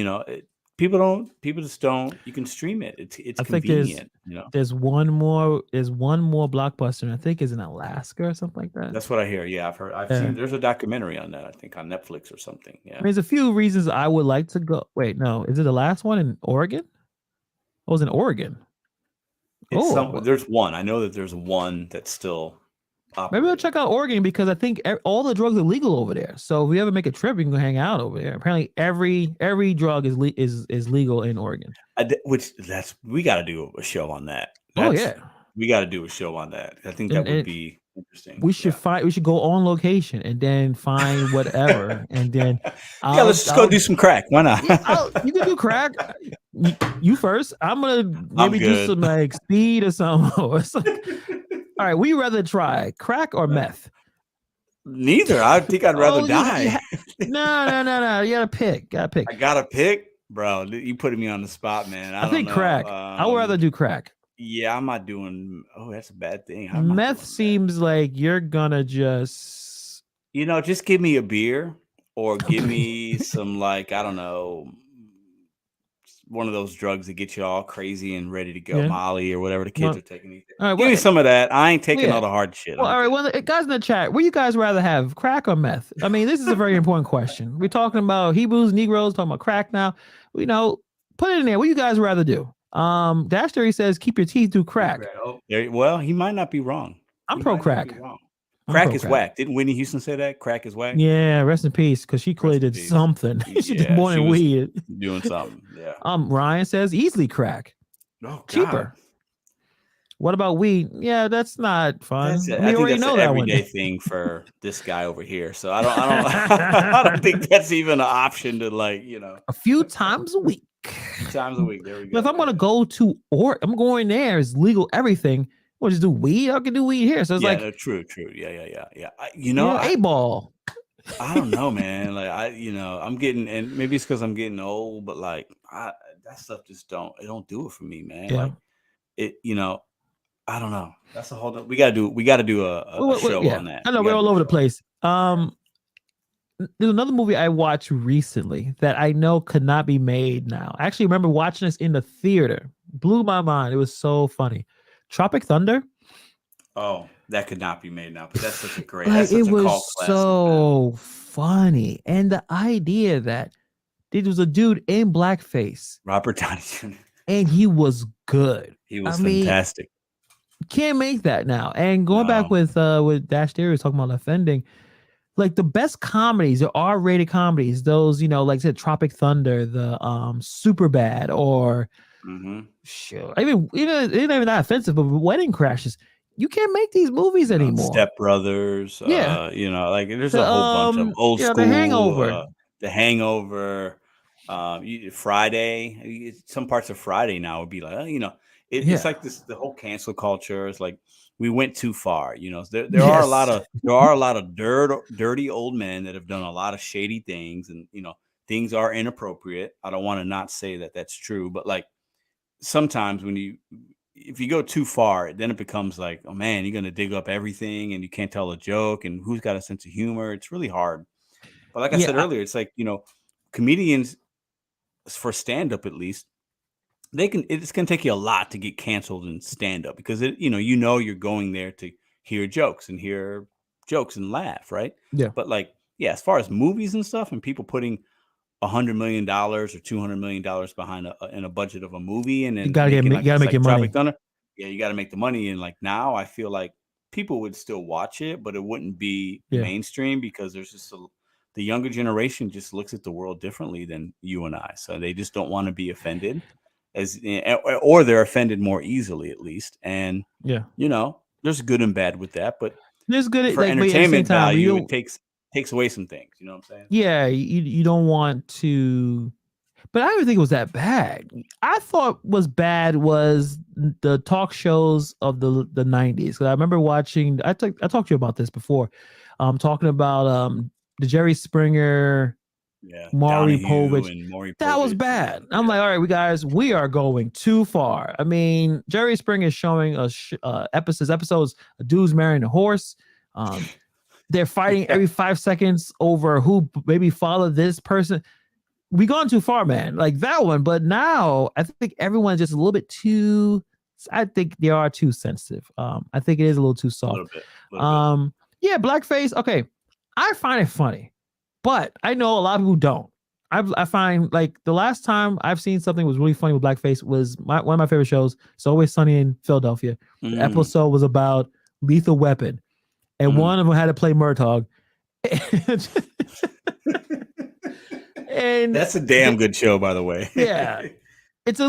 People just don't. You can stream it. It's convenient. There's one more Blockbuster, and I think it's in Alaska or something like that. That's what I hear. Yeah, I've seen. There's a documentary on that. I think on Netflix or something. Yeah. There's a few reasons I would like to go. Wait, no, is it the last one in Oregon? It was in Oregon. There's one. I know that there's one that's still. Maybe I'll check out Oregon because I think all the drugs are legal over there. So if we ever make a trip, we can go hang out over there. Apparently, every drug is legal in Oregon. We got to do a show on that. We got to do a show on that. I think that would be interesting. We should go on location and then find whatever, and then let's just go do some crack. Why not? You can do crack. You first. I'm gonna maybe do some like speed or something. All right, would you rather try crack or meth? Neither. I think I'd rather die. No. You gotta pick. I gotta pick, bro. You putting me on the spot, man. I think crack. I would rather do crack. Yeah, I'm not doing. Oh, that's a bad thing. Meth seems like you're gonna just. Just give me a beer or give me some I don't know. One of those drugs that get you all crazy and ready to go, Molly or whatever the kids are taking. All right, give me some of that. I ain't taking all the hard shit. Well, all right, well, guys in the chat, what you guys rather have, crack or meth? I mean, this is a very important question. We're talking about Hebrews, Negroes, talking about crack now. Put it in there. What you guys rather do? Dash Theory says keep your teeth through crack. Well, he might not be wrong. I'm pro crack. Crack is whack. Didn't Whitney Houston say that? Crack is whack. Yeah, rest in peace, because she clearly did something. She did more than weed. Doing something. Yeah. Ryan says easily crack. Oh, cheaper. What about weed? Yeah, that's not fun. I already know that everyday thing for this guy over here. So I don't I don't think that's even an option to a few times a week. There we go. But if I'm gonna go to I'm going there, it's legal everything. We'll just do weed. I can do weed here. So it's true. Yeah. 8-ball. I don't know, man. I'm getting, and maybe it's because I'm getting old, but that stuff just don't do it for me, man. Yeah. I don't know. That's a whole. We got to do a show on that. I know we're all over the place. There's another movie I watched recently that I know could not be made now. I actually remember watching this in the theater. Blew my mind. It was so funny. Tropic Thunder. Oh, that could not be made now, but that's such a great. That's such it was cult so funny, and the idea that there was a dude in blackface, Robert Downey Jr., and he was good. He was fantastic. Can't make that now. And going back with Dash Theory talking about offending, the best comedies are R-rated comedies. Those like I said, Tropic Thunder, the Superbad, or. Sure. Even not offensive, but Wedding Crashes. You can't make these movies anymore. Step Brothers. Yeah. There's a whole bunch of old school. The Hangover. Friday. Some parts of Friday now would be it's like this. The whole cancel culture is we went too far. There are a lot of dirty old men that have done a lot of shady things, and things are inappropriate. I don't want to not say that that's true, but sometimes if you go too far, then it becomes oh man, you're gonna dig up everything and you can't tell a joke, and who's got a sense of humor. It's really hard. But like I said earlier, it's comedians, for stand-up at least, it's gonna take you a lot to get canceled in stand-up, because you're going there to hear jokes and laugh, right? Yeah. But as far as movies and stuff, and people putting $100 million or $200 million behind in a budget of a movie, and then you gotta make your money. Thunder. Yeah, you got to make the money. And now, I feel like people would still watch it, but it wouldn't be mainstream, because there's just the younger generation just looks at the world differently than you and I. So they just don't want to be offended, or they're offended more easily, at least. And there's good and bad with that, but there's good for entertainment value. It takes away some things. You know what I'm saying? Yeah, you don't want to. but I didn't think it was that bad. I thought was bad was the talk shows of the 90s. Because I remember watching, I talked to you about this before, talking about the Jerry Springer, Maury Povich. That was bad. I'm like, all right, we are going too far. I mean, Jerry Springer is showing us episodes, a dude's marrying a horse. They're fighting every 5 seconds over who maybe followed this person. We gone too far, man. Like that one. But now I think everyone's just a little bit too. I think they are too sensitive. I think it is a little too soft. A little bit. Yeah, blackface. Okay, I find it funny, but I know a lot of people don't. I find like the last time I've seen something was really funny with blackface was one of my favorite shows. It's Always Sunny in Philadelphia. The episode was about Lethal Weapon, and one of them had to play Murtaugh. And that's a damn good show, by the way. Yeah, it's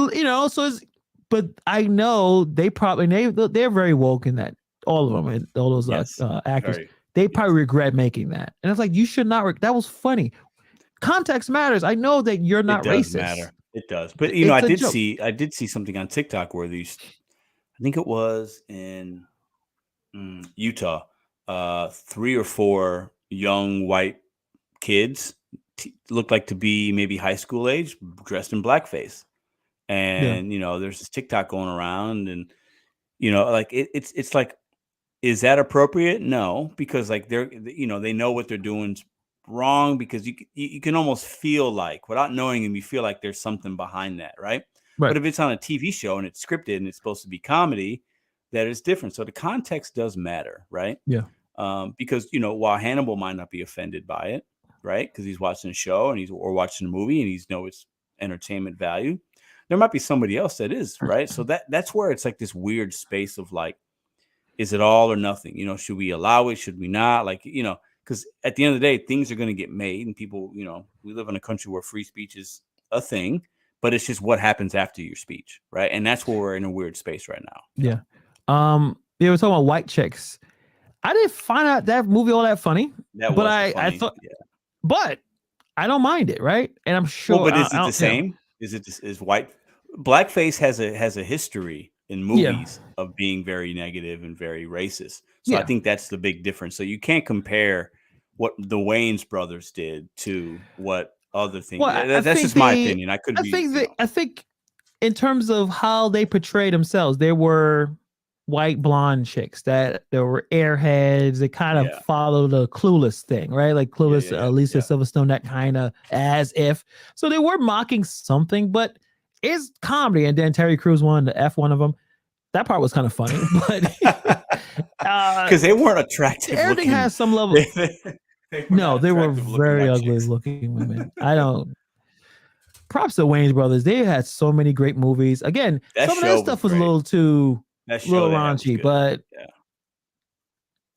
but I know they probably they're very woke in that. All of them and all those actors, they probably regret making that. And it's like, you should not. That was funny. Context matters. I know that you're not racist. Matter. It does. But I did see something on TikTok where I think it was in Utah, 3 or 4 young white kids looked like to be maybe high school age, dressed in blackface. And, there's this TikTok going around and, like it's like, is that appropriate? No, because like they know what they're doing's wrong, because you can almost feel like, without knowing them, you feel like there's something behind that, right? But if it's on a TV show and it's scripted and it's supposed to be comedy, that is different. So the context does matter, right? Yeah. Because while Hannibal might not be offended by it, right? Because he's watching a show or watching a movie and he's it's entertainment value. There might be somebody else that is, right? So that's where it's like this weird space of like, is it all or nothing? Should we allow it? Should we not? Like, because at the end of the day, things are going to get made, and people, we live in a country where free speech is a thing, but it's just what happens after your speech, right? And that's where we're in a weird space right now. Yeah. They were talking about white chicks. I didn't find out that movie all that funny, I thought, but I don't mind it, right? And I'm sure. Well, but is it the same? Is white blackface has a history in movies of being very negative and very racist. So I think that's the big difference. So you can't compare what the Wayans brothers did to what other things. Well, that's just my opinion. I think in terms of how they portray themselves, they were white blonde chicks that there were airheads. They kind of follow the Clueless thing, right? Like Clueless, Lisa Silverstone, that kind of as if. So they were mocking something, but it's comedy. And then Terry Crews wanted to F one of them. That part was kind of funny, but because they weren't attractive. Everything has some level. They were very ugly looking women. Props to Wayans brothers. They had so many great movies. Again, some of that stuff was a little too raunchy, but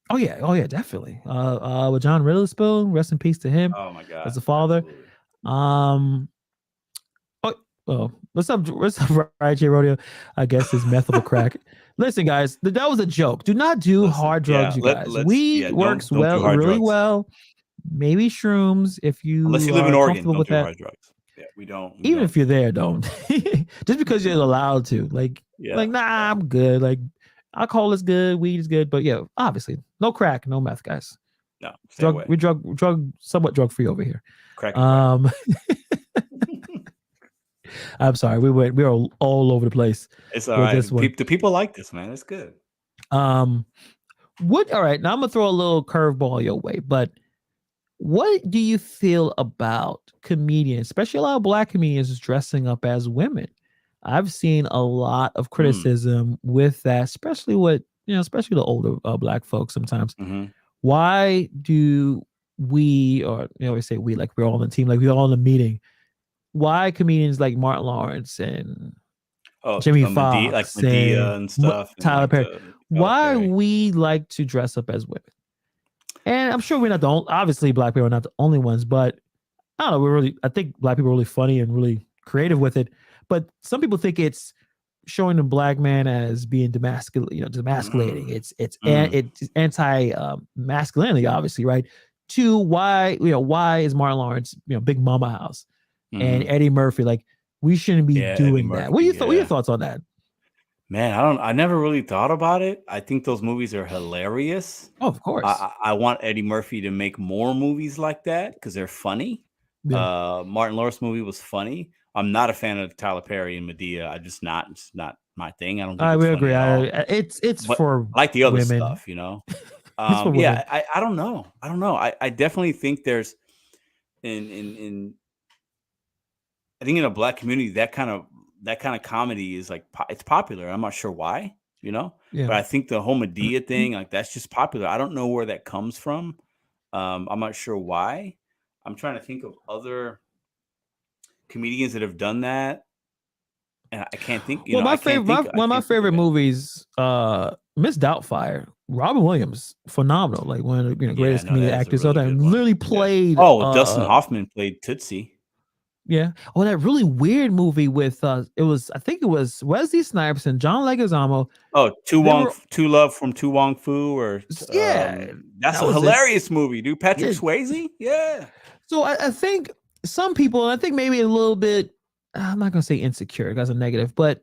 oh yeah, definitely. With John Witherspoon, rest in peace to him. Oh my God, as a father. Absolutely. What's up, Riot J Rodeo? I guess is methyl crack. Listen, guys, that was a joke. Do not do hard drugs, you guys. Weed works really well. Maybe shrooms if you unless you live in Oregon. Don't do hard drugs. Yeah, we don't. Even if you're there, don't. Just because you're allowed to. Like, I'm good. Like, alcohol is good, weed is good, but yeah, obviously, no crack, no meth, guys. No, we're somewhat drug free over here. Crack. I'm sorry, we were all over the place. It's all right. The people like this, man. It's good. All right, now I'm gonna throw a little curveball your way, but what do you feel about comedians, especially a lot of Black comedians, dressing up as women? I've seen a lot of criticism with that, especially especially the older Black folks sometimes. Mm-hmm. Why do we, or we say we, like we're all on the team, like we're all in a meeting? Why comedians like Martin Lawrence and Jimmy Fox, like Medea and stuff, Tyler Perry, why we like to dress up as women? And I'm sure we're not the only, obviously Black people are not the only ones, but I don't know. I think Black people are really funny and really creative with it. But some people think it's showing the Black man as being demasculating. It's anti masculinity, obviously, right? To why is Martin Lawrence, Big Mama House? and Eddie Murphy. Like, we shouldn't be doing that. What are your thoughts on that? Man, I never really thought about it. I think those movies are hilarious. Oh, of course. I want Eddie Murphy to make more movies like that because they're funny. Yeah. Martin Lawrence movie was funny. I'm not a fan of Tyler Perry and Medea. It's not my thing. I don't think I agree. It's but for I like the other women. stuff, you know. I don't know. I definitely think there's in I think in a Black community that kind of comedy is like it's popular. I'm not sure why, you know. Yeah. But I think the whole Medea thing, like that's just popular. I don't know where that comes from. I'm not sure why. I'm trying to think of other comedians that have done that, and I can't think. One of my favorite movies, Miss Doubtfire. Robin Williams, phenomenal, like one of the greatest comedic actors of all time. Literally played. Oh, Dustin Hoffman played Tootsie. Yeah. Oh, that really weird movie with I think it was Wesley Snipes and John Leguizamo. Oh, To Love from Tu Wong Fu, or that's a hilarious movie, dude. Patrick Swayze, yeah. So I think some people, and I think maybe a little bit, I'm not gonna say insecure, that's a negative, but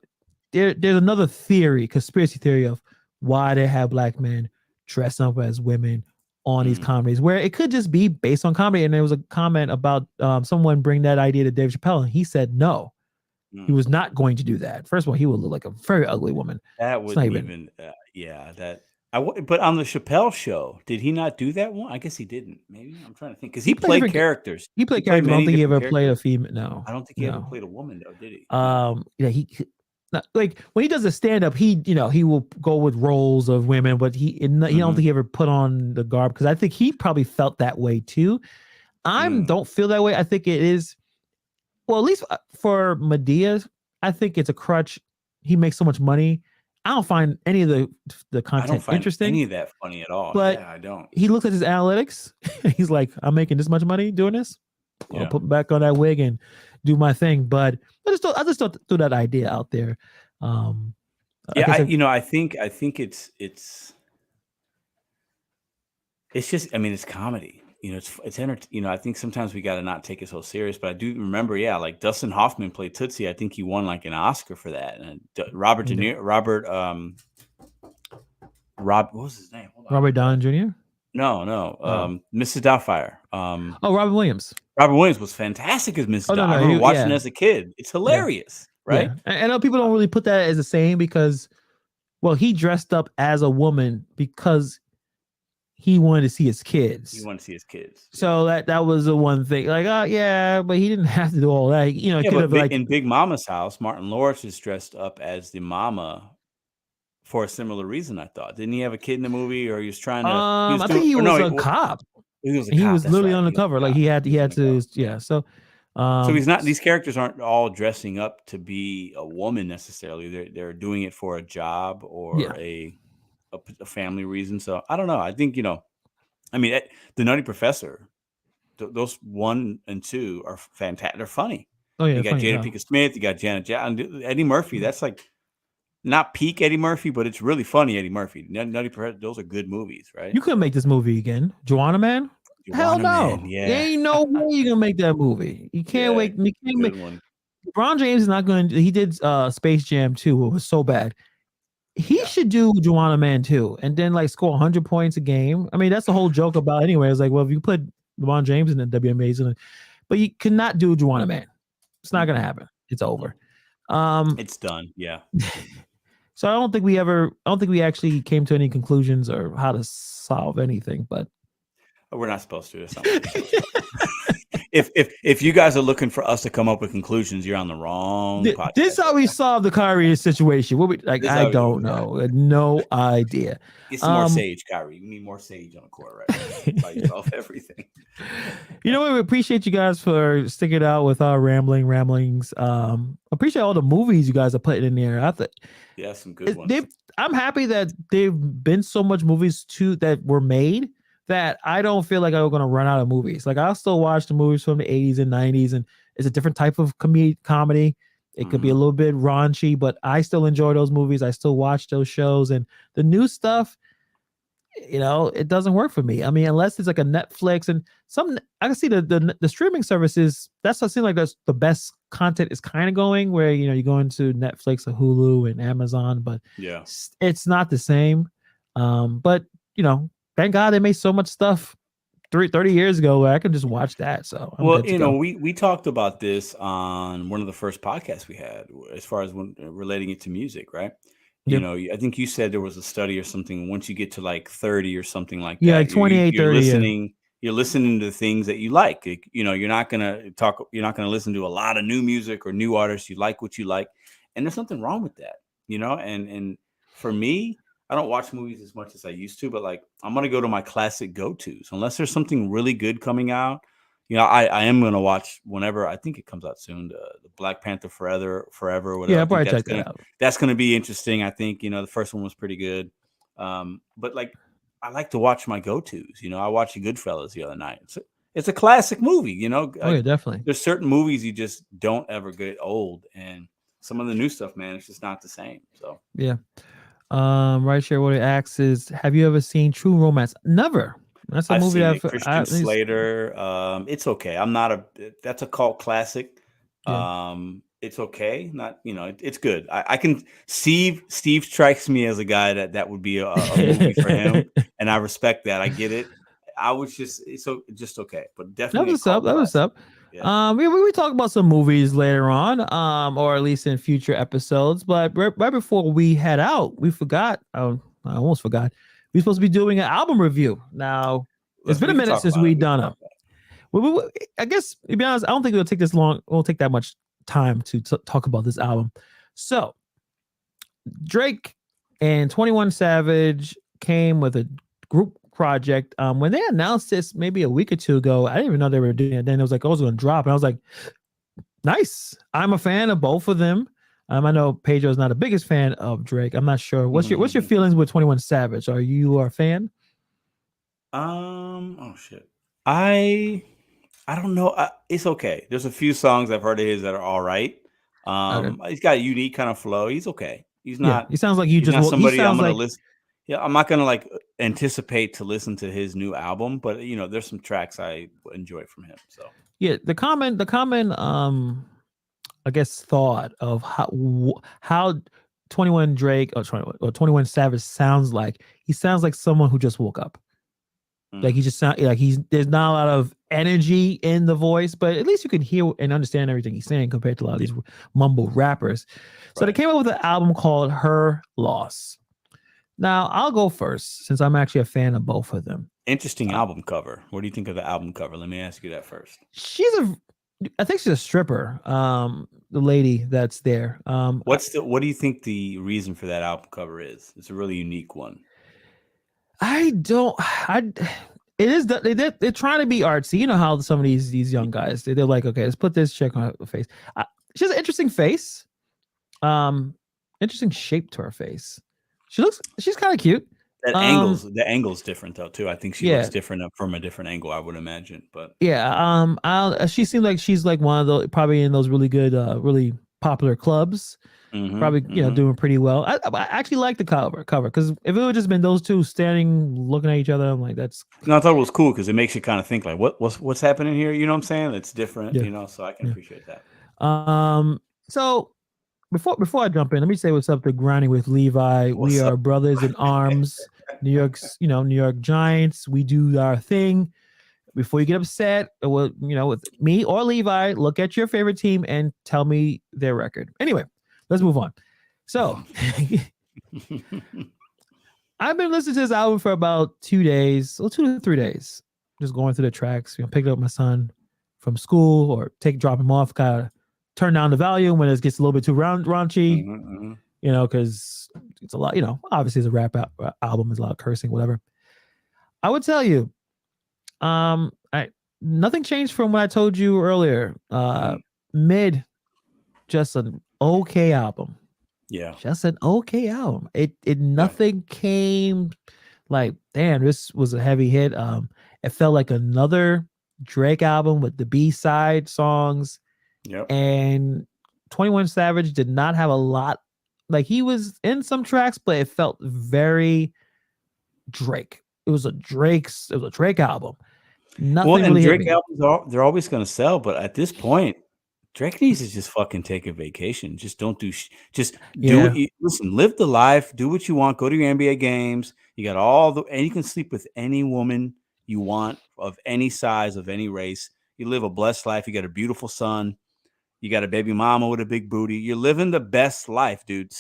there's another conspiracy theory of why they have Black men dress up as women on these comedies, where it could just be based on comedy. And there was a comment about someone bring that idea to Dave Chappelle, and he said no, he was not going to do that. First of all, he would look like a very ugly woman. That wouldn't even but on the Chappelle show, did he not do that one? I guess he didn't. Maybe I'm trying to think because he played characters. He played characters. I don't think he ever played a female. No, I don't think he ever played a woman though, did he? Yeah, he. Like when he does a stand-up, he will go with roles of women, but he don't think he ever put on the garb, because I think he probably felt that way too. Don't feel that way. I think it is, well, at least for Medea, I think it's a crutch. He makes so much money. I don't find any of the content I don't find interesting. Any of that funny at all. But I don't. He looks at his analytics. He's like, I'm making this much money doing this. I'll put back on that wig and do my thing. But I just threw that idea out there. I think it's just, I mean, it's comedy. I think sometimes we got to not take it so serious. But I do remember, like Dustin Hoffman played Tootsie. I think he won like an Oscar for that. And Robert De Niro, what was his name? Robert Downey Jr. No. Mrs. Doubtfire. Robin Williams. Robin Williams was fantastic as Mrs. Doubtfire. I remember watching as a kid. It's hilarious, right? Yeah. I know people don't really put that as a saying because, well, he dressed up as a woman because he wanted to see his kids. So that was the one thing. Like, but he didn't have to do all that. But in Big Mama's house, Martin Lawrence is dressed up as the mama for a similar reason, I thought. Didn't he have a kid in the movie, or he was trying to? I think he was a cop. He was literally on the cover. Like he had to. Yeah. So he's not. These characters aren't all dressing up to be a woman necessarily. They're doing it for a job or a family reason. So I don't know. I think I mean, The Nutty Professor. Those 1 and 2 are fantastic. They're funny. Oh yeah. You got Jada Pinkett Smith. You got Janet Jackson. Eddie Murphy. That's like. Not peak Eddie Murphy, but it's really funny Eddie Murphy. Nutty Professor, those are good movies, right? You couldn't make this movie again. Joanna Man? Hell no. Yeah. There ain't no way you're gonna make that movie. You can't wait. You can't make one. LeBron James is not going to. He did Space Jam 2. It was so bad. He should do Joanna Man 2 and then like score 100 points a game. I mean, that's the whole joke about anyway. It's like, well, if you put LeBron James in the WNBA, but you cannot do Joanna Man. It's not gonna happen. It's over. It's done. Yeah. So I don't think we actually came to any conclusions or how to solve anything, but we're not supposed to. If you guys are looking for us to come up with conclusions, you're on the wrong podcast. This is how we solve the Kyrie situation. I don't know. No idea. Get some more sage, Kyrie. You need more sage on the court right now. By yourself, everything. We appreciate you guys for sticking out with our ramblings. Appreciate all the movies you guys are putting in there. Yeah, some good ones. I'm happy that there've been so much movies too that were made that I don't feel like I'm going to run out of movies. Like I'll still watch the movies from the 80s and 90s, and it's a different type of comedy. It could be a little bit raunchy, but I still enjoy those movies. I still watch those shows, and the new stuff, it doesn't work for me. I mean, unless it's like a Netflix and some, I can see the streaming services. That's what seems like that's the best content is kind of going where you go into Netflix or Hulu and Amazon, but Yeah. it's not the same. But thank God they made so much stuff 30 years ago where I can just watch that. So I'm Well, good to go. we talked about this on one of the first podcasts we had, as far as when relating it to music, right? Yep. I think you said there was a study or something. Once you get to like 30 or something like Yeah, that, like 28, you're 30. Yeah. listening. You're listening to things that you like. You're not gonna talk. You're not gonna listen to a lot of new music or new artists. You like what you like, and there's nothing wrong with that. And for me, I don't watch movies as much as I used to, but like I'm gonna go to my classic go-tos unless there's something really good coming out. I am gonna watch whenever I think it comes out soon. The Black Panther Forever, or whatever. Yeah, I I'll think probably check that out. that's gonna be interesting. I think the first one was pretty good, but like I like to watch my go-tos. I watched Goodfellas the other night. It's a classic movie. Oh yeah, definitely. There's certain movies you just don't ever get old, and some of the new stuff, man, it's just not the same. So yeah. Right here, what it asks is, have you ever seen True Romance? Never. That's a I've movie seen that it. Christian Slater. It's okay. I'm not a. That's a cult classic. yeah. It's okay. Not it's good. I can. Steve strikes me as a guy that would be a movie for him, and I respect that. I get it. I was just okay, but That definitely a was up. cult That was classic. up. Yeah. We talk about some movies later on, or at least in future episodes. But right before we head out, we forgot. Oh, I almost forgot. We're supposed to be doing an album review. Now, it's been We a can minute talk since about it. we've We can done talk it. about it. I guess to be honest, I don't think it'll take this long. It won't take that much time to talk about this album. So, Drake and 21 Savage came with a group project. When they announced this maybe a week or two ago, I didn't even know they were doing it. Then it was like, oh, it was going to drop. And I was like, nice. I'm a fan of both of them. I know Pedro is not the biggest fan of Drake. I'm not sure. What's your feelings with 21 Savage? Are you a fan? Oh shit. I don't know. It's okay. There's a few songs I've heard of his that are all right. Okay. He's got a unique kind of flow. He's okay. He's Yeah, not. he sounds like you He's just. not He somebody I'm sounds gonna like listen. Yeah, I'm not gonna like anticipate to listen to his new album, but there's some tracks I enjoy from him. So yeah. The common I guess thought of how 21 Drake or 21 Savage sounds like. He sounds like someone who just woke up. Like he just sound like there's not a lot of energy in the voice, but at least you can hear and understand everything he's saying compared to a lot of these mumble rappers. So they came up with an album called Her Loss. Now I'll go first since I'm actually a fan of both of them. Interesting album cover. What do you think of the album cover? Let me ask you that first. I think she's a stripper. The lady that's there. What do you think the reason for that album cover is? It's a really unique one. It is they're trying to be artsy. You know how some of these young guys they're like, okay, let's put this chick on her face. She has an interesting face, interesting shape to her face. She's kind of cute. The angle's different though too. I think she looks different from a different angle, I would imagine. But yeah, she seems like she's like one of those probably in those really good, really popular clubs. Probably doing pretty well. I actually like the cover because if it would just been those two standing looking at each other, I'm like, that's. No, I thought it was cool because it makes you kind of think like, what's happening here? You know what I'm saying? It's different, so I can appreciate that. So before I jump in, let me say what's up to Grinding with Levi. We are brothers in arms. New York Giants. We do our thing. Before you get upset, with me or Levi, look at your favorite team and tell me their record. Anyway, let's move on. So I've been listening to this album for about 2 days, or 2 to 3 days. Just going through the tracks. Picked up my son from school or drop him off. Gotta turn down the volume when it gets a little bit too raunchy. Because it's a lot. Obviously it's a rap album. There's a lot of cursing, whatever. I would tell you, nothing changed from what I told you earlier. Mid, just an okay album. Yeah, just an okay album. It nothing came like, damn, this was a heavy hit. It felt like another Drake album with the B-side songs. Yep. And 21 Savage did not have a lot. Like he was in some tracks, but it felt very Drake. it was a Drake album. Nothing Well, and really hit Drake me. albums they're always going to sell, but at this point, Drake needs to just fucking take a vacation. Just don't do do it. Listen, live the life, do what you want, go to your NBA games. You got and you can sleep with any woman you want of any size, of any race. You live a blessed life. You got a beautiful son. You got a baby mama with a big booty. You're living the best life, dude.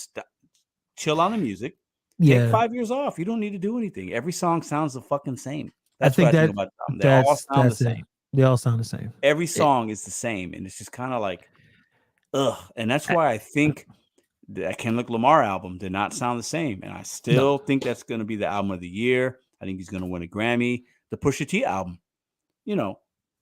Chill on the music. Take 5 years off. You don't need to do anything. Every song sounds the fucking same. That's what I think about them. They all sound the same. They all sound the same. Every song is the same, and it's just kind of like, ugh. And that's why I think that Kendrick Lamar album did not sound the same. And I still think that's going to be the album of the year. I think he's going to win a Grammy. The Pusha T album,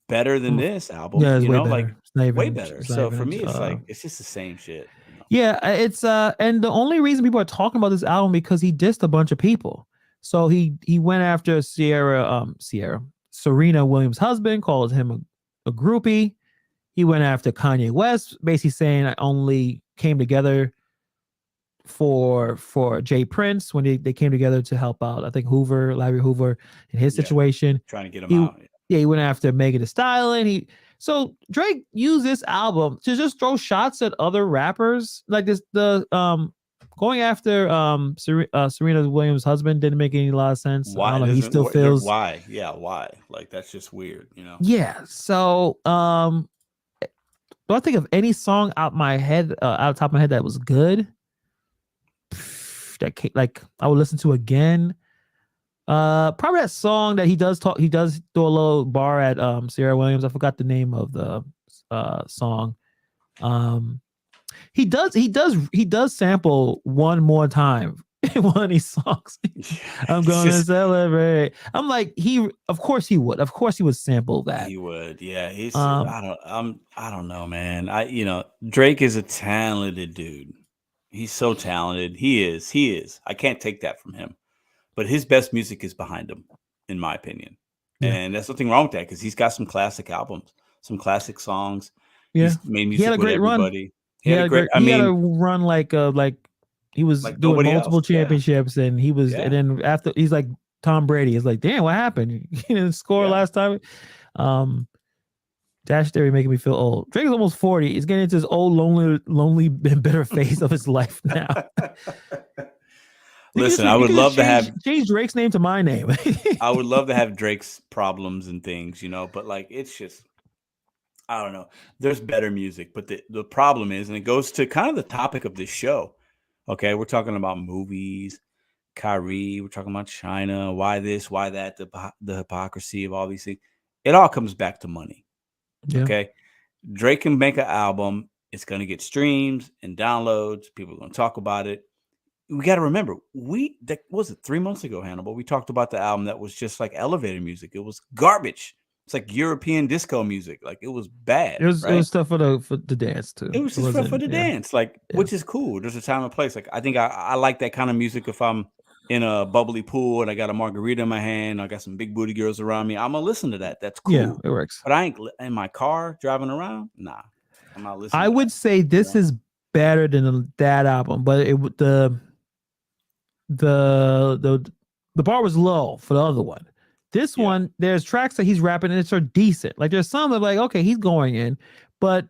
better than this album. Yeah, it's way better. Like way better. So for me, it's like it's just the same shit. Yeah, it's and the only reason people are talking about this album because he dissed a bunch of people. So he went after Serena Williams' husband, called him a groupie. He went after Kanye West, basically saying I only came together for Jay Prince when they came together to help out, I think Larry Hoover in his situation. Trying to get him out. Yeah, he went after Megan Thee Stallion. So Drake used this album to just throw shots at other rappers. Like going after Serena Williams' husband didn't make any lot of sense. Why? I don't know, he still feels why? Yeah, why? Like that's just weird, Yeah. So do I think of any song out of the top of my head that was good? That I would listen to again. Probably that song that he does throw a little bar at Serena Williams. I forgot the name of the song. He does sample One More Time in one of these songs. I'm gonna celebrate. I'm like, of course he would sample that. He would, yeah. He's I don't know, man. Drake is a talented dude. He's so talented. He is. I can't take that from him. But his best music is behind him, in my opinion. Yeah. And there's nothing wrong with that because he's got some classic albums, some classic songs. Yeah. He's made music with everybody. He had a run like he was like doing multiple championships, and he was, and then after he's like Tom Brady. It's like, damn, what happened? He didn't score last time. Dash Theory making me feel old. Drake is almost 40. He's getting into his old, lonely, and bitter phase of his life now. Listen, I would love to have change Drake's name to my name. I would love to have Drake's problems and things, but like it's just, I don't know. There's better music, but the problem is, and it goes to kind of the topic of this show. Okay, we're talking about movies, Kyrie, we're talking about China, why this, why that, the hypocrisy of all these things. It all comes back to money. Yeah. Okay. Drake can make an album, it's gonna get streams and downloads, people are gonna talk about it. We got to remember, was it 3 months ago, Hannibal? We talked about the album that was just like elevator music. It was garbage. It's like European disco music. Like it was bad. It was stuff for the dance too. It was just stuff for the dance, which is cool. There's a time and place. Like I think I like that kind of music if I'm in a bubbly pool and I got a margarita in my hand. I got some big booty girls around me. I'm gonna listen to that. That's cool. Yeah, it works. But I ain't in my car driving around. Nah, I'm not listening. I would say this is better than that album, but the bar was low for the other one. This one, there's tracks that he's rapping and it's decent. Like there's some that like, okay, he's going in, but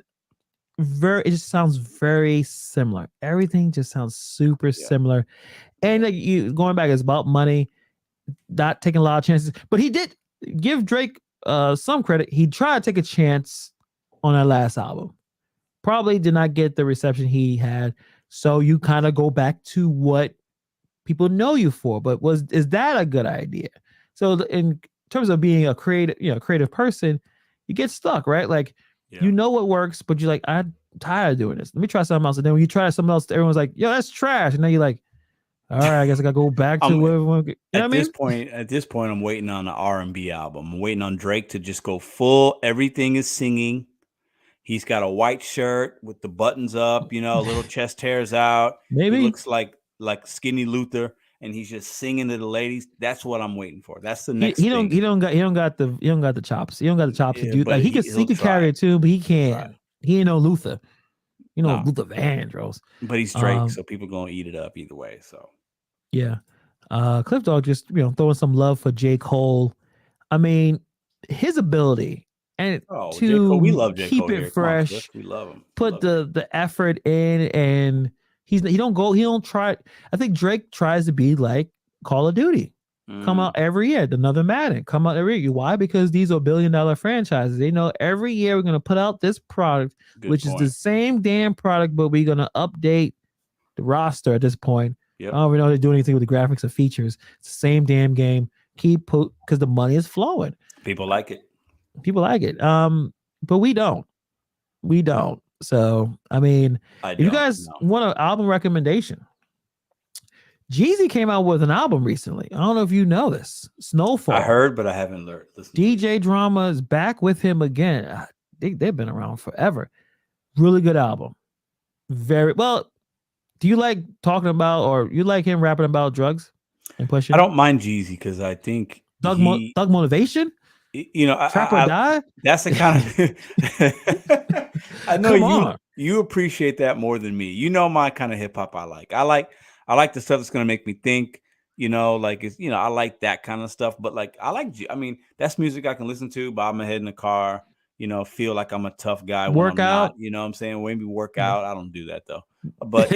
it just sounds very similar. Everything just sounds super similar. And like you going back, it's about money, not taking a lot of chances. But he did give Drake some credit. He tried to take a chance on that last album. Probably did not get the reception he had. So you kind of go back to what people know you for, but is that a good idea? So in terms of being a creative person, you get stuck, right? Like you know what works, but you're like, I'm tired of doing this. Let me try something else. And then when you try something else, everyone's like, yo, that's trash. And then you're like, all right, I guess I gotta go back to where everyone. At this point, I'm waiting on an R&B album. I'm waiting on Drake to just go full. Everything is singing. He's got a white shirt with the buttons up, little chest hairs out. Maybe he looks like Skinny Luther, and he's just singing to the ladies. That's what I'm waiting for. That's the next. He don't got the chops. He don't got the chops to do. Like he could carry it too, but he can't. Right. He ain't no Luther. Luther Vandross. But he's Drake, so people gonna eat it up either way. So yeah. Cliff Dog just throwing some love for J. Cole. I mean, his ability and J. Cole, we to love J. keep Cole it here. Come on, fresh, Cliff, we love him. put the effort in, and he don't try. I think Drake tries to be like Call of Duty. Come out every year, another Madden. Come out every year. Why? Because these are billion-dollar franchises. They know every year we're gonna put out this product, which is the same damn product, but we're gonna update the roster at this point. Yep. I don't even know how to do anything with the graphics or features. It's the same damn game. Because the money is flowing. People like it. But we don't. So I mean, if you guys want an album recommendation, Jeezy came out with an album recently. I don't know if you know this. Snowfall. I heard, but I haven't learned. DJ Drama is back with him again. They've been around forever. Really good album. Very well. Do you like talking about, or you like him rapping about drugs and pushing? I don't mind Jeezy because I think Thug Motivation. Trap or Die. That's the kind of. I know you appreciate that more than me. You know my kind of hip hop. I like the stuff that's gonna make me think. I like that kind of stuff. But that's music I can listen to, bob my head in the car. Feel like I'm a tough guy. Work when I'm out. Not, you know what I'm saying? Maybe work out. I don't do that though. But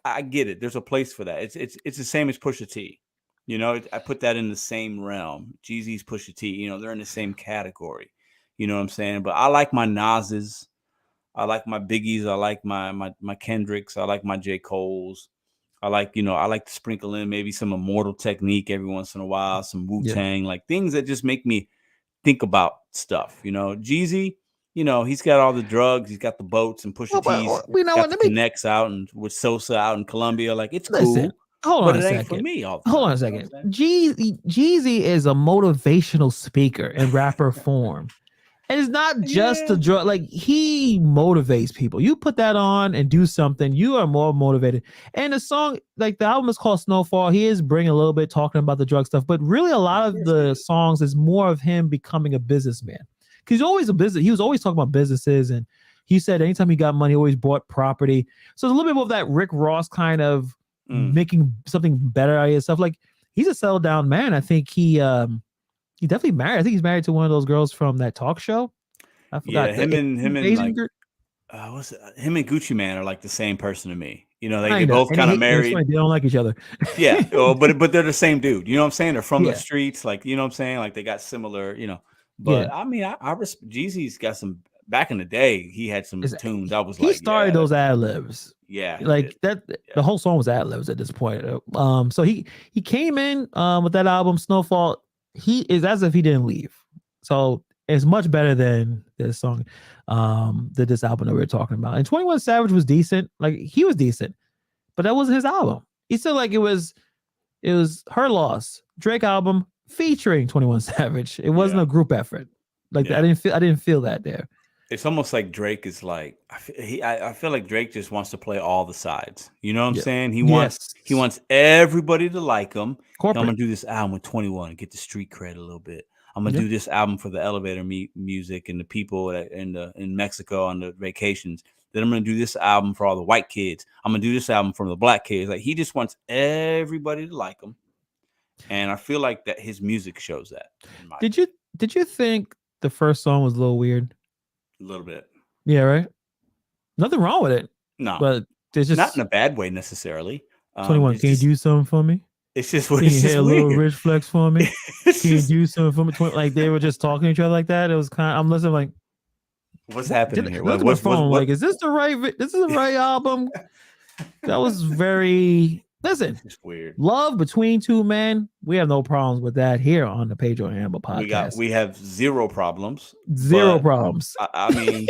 I get it. There's a place for that. It's the same as Pusha T. I put that in the same realm. Jeezy's, Pusha T. They're in the same category. You know what I'm saying? But I like my Nas's. I like my Biggies. I like my Kendricks. I like my J. Cole's. I like to sprinkle in maybe some Immortal Technique every once in a while, some Wu-Tang, like things that just make me think about stuff. Jeezy, he's got all the drugs, he's got the boats and Pusha T's got the connects out and with Sosa out in Colombia. Like it's cool. Hold on a second. For me all hold on a second. Jeezy is a motivational speaker in rapper form. And it's not just the drug. Like, he motivates people. You put that on and do something, you are more motivated. And the song, like the album is called Snowfall. He is bringing a little bit talking about the drug stuff, but really a lot of the songs is more of him becoming a businessman. Because he was always talking about businesses, and he said anytime he got money, he always bought property. So it's a little bit more of that Rick Ross kind of making something better out of stuff. Like, he's a settled down man. I think he definitely married. I think he's married to one of those girls from that talk show. I forgot. Yeah, him and Gucci Mane are like the same person to me. They both kind of married. They don't like each other. Yeah, but they're the same dude. You know what I'm saying? They're from the streets. Like, you know what I'm saying? Like, they got similar. But I mean, I Jeezy's got some. Back in the day, he had some tunes. I was he started those ad libs. Yeah, like that. Yeah. The whole song was ad libs at this point. So he came in with that album Snowfall. He is as if he didn't leave. So it's much better than this song, this album that we were talking about. And 21 Savage was decent. Like, he was decent, but that wasn't his album. He said like it was Her Loss, Drake album featuring 21 Savage. It wasn't a group effort. Like I didn't feel that there. It's almost like Drake is like, I feel like Drake just wants to play all the sides. You know what I'm saying? He wants everybody to like him. I'm gonna do this album with 21 and get the street cred a little bit. I'm gonna do this album for the elevator music and the people in Mexico on the vacations. Then I'm gonna do this album for all the white kids. I'm gonna do this album for the black kids. Like, he just wants everybody to like him, and I feel like that his music shows that. Did you think the first song was a little weird? A little bit. Yeah, right. Nothing wrong with it. No, but there's just not in a bad way necessarily. 21, can you do something for me? It's just can you hit a little rich flex for me? Can you do something for me? Like, they were just talking to each other like that. It was kind of, I'm listening like, what's happening here? Look at my phone. Like, is this the right album? That was very. Listen, it's weird. Love between two men. We have no problems with that here on the Pedro and Amber podcast. We have zero problems. Zero problems. I mean,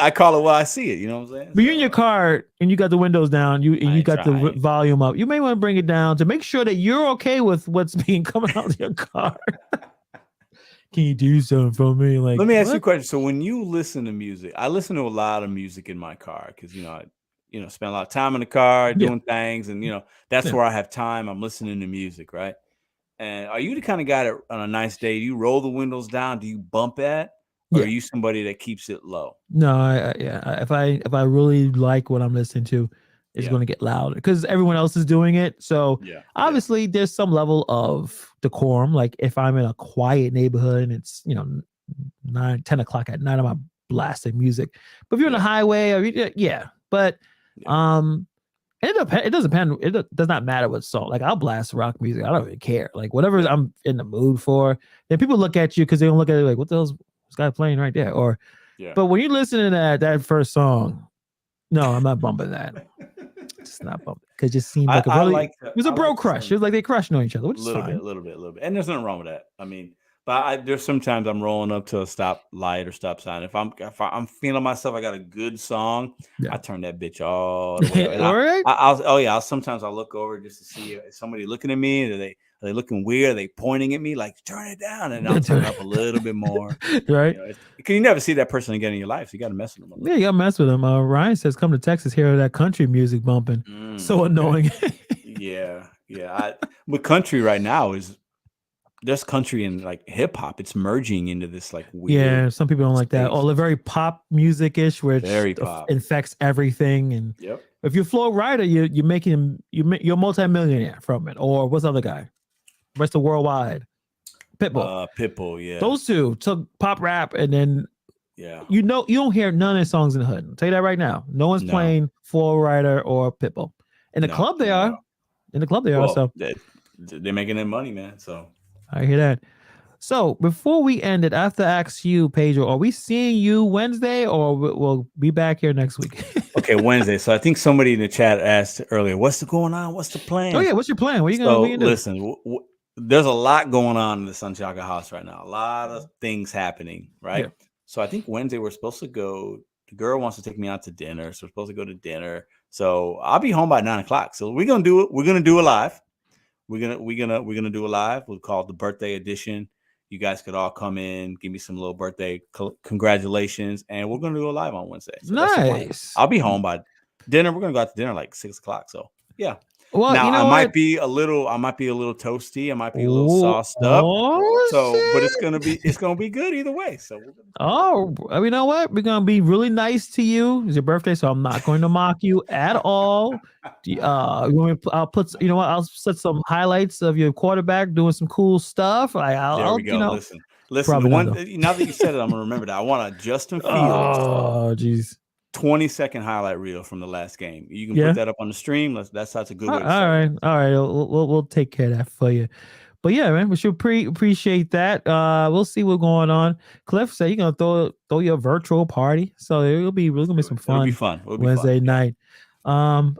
I call it while I see it. You know what I'm saying? But you're in your car and you got the windows down. You got the volume up. You may want to bring it down to make sure that you're okay with what's being coming out of your car. Can you do something for me? Like, let me ask you a question. So when you listen to music, I listen to a lot of music in my car because I spend a lot of time in the car doing things, and that's where I have time. I'm listening to music, right? And are you the kind of guy that on a nice day, do you roll the windows down? Do you bump at? Or are you somebody that keeps it low? No, if I really like what I'm listening to, is going to get louder because everyone else is doing it. So obviously there's some level of decorum. Like if I'm in a quiet neighborhood and it's, 9, 10 o'clock at night, I'm blasting music. But if you're on the highway, but it doesn't depend. It does not matter what song. Like I'll blast rock music. I don't even care. Like whatever I'm in the mood for. Then people look at you because they don't look at it like, what the hell's this guy playing right there? Or, but when you listen to that first song, no, I'm not bumping that. It's not bumping because it just seemed like it was a bro crush. It was like they crushed on each other, which is fine. A little bit. And there's nothing wrong with that. I mean, but there's sometimes I'm rolling up to a stop light or stop sign. If I'm feeling myself, I got a good song. I turn that bitch all the way. All right. Sometimes I'll look over just to see if somebody looking at me. Are they looking weird? Are they pointing at me like turn it down? And I'll turn it up a little bit more. Right. Because you never see that person again in your life. So you got to mess with them. Yeah, you got to mess with them. Ryan says, "Come to Texas, hear that country music bumping." So annoying. Yeah. But country right now is. There's country and like hip hop. It's merging into this like weird. Yeah, some people don't like that. Or the very pop music-ish, where it infects everything. And if you're Flo Rida, you're multi-millionaire from it. Or what's the other guy? Rest of Worldwide, Pitbull. Pitbull, yeah. Those two took pop rap, and then you don't hear none of their songs in the hood. I'll tell you that right now. No one's playing Flo Rida or Pitbull. In the club, they are. In the club, they are. So they're making their money, man. So. I hear that. So before we end it, I have to ask you, Pedro, are we seeing you Wednesday or we'll be back here next week? Okay, Wednesday. So I think somebody in the chat asked earlier, what's going on? What's the plan? Oh, yeah. What's your plan? What are you going to do? Listen, there's a lot going on in the Santiago house right now. A lot of things happening, right? Yeah. So I think Wednesday we're supposed to go. The girl wants to take me out to dinner. So we're supposed to go to dinner. So I'll be home by 9 o'clock. So we're going to do it. We're going to do a live. We're gonna do a live. We'll call it the birthday edition. You guys could all come in, give me some little birthday congratulations, and we're gonna do a live on Wednesday. So nice. I'll be home by dinner. We're gonna go out to dinner like 6 o'clock. So yeah. Well, now I might be a little toasty. I might be a little sauced up. But it's gonna be good either way. So you know what? We're gonna be really nice to you. It's your birthday, so I'm not going to mock you at all. I'll set some highlights of your quarterback doing some cool stuff. There we go. Listen. Now that you said it, I'm gonna remember that. I want a Justin Fields. Oh, jeez. 20-second highlight reel from the last game. You can put that up on the stream. That's a good way. All right. We'll take care of that for you. But yeah, man, we should appreciate that. We'll see what's going on. Cliff said you're gonna throw your virtual party, so it'll be some fun. It'll be fun. Wednesday night. Other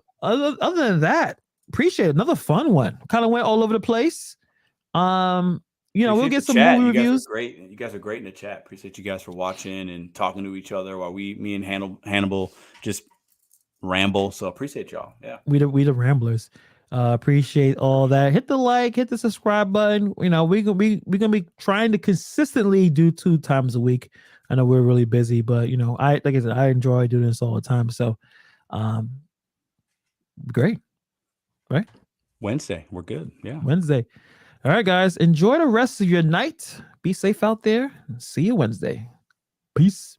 than that, appreciate it. Another fun one. Kind of went all over the place. We'll get some movie reviews. You guys are great in the chat. Appreciate you guys for watching and talking to each other while me and Hannibal just ramble. So appreciate y'all. Yeah, we the ramblers. Appreciate all that. Hit the like, hit the subscribe button. We're gonna be trying to consistently do 2 times a week. I know we're really busy, but I enjoy doing this all the time. So, great, right? Wednesday, we're good. Yeah, Wednesday. All right, guys. Enjoy the rest of your night. Be safe out there. See you Wednesday. Peace.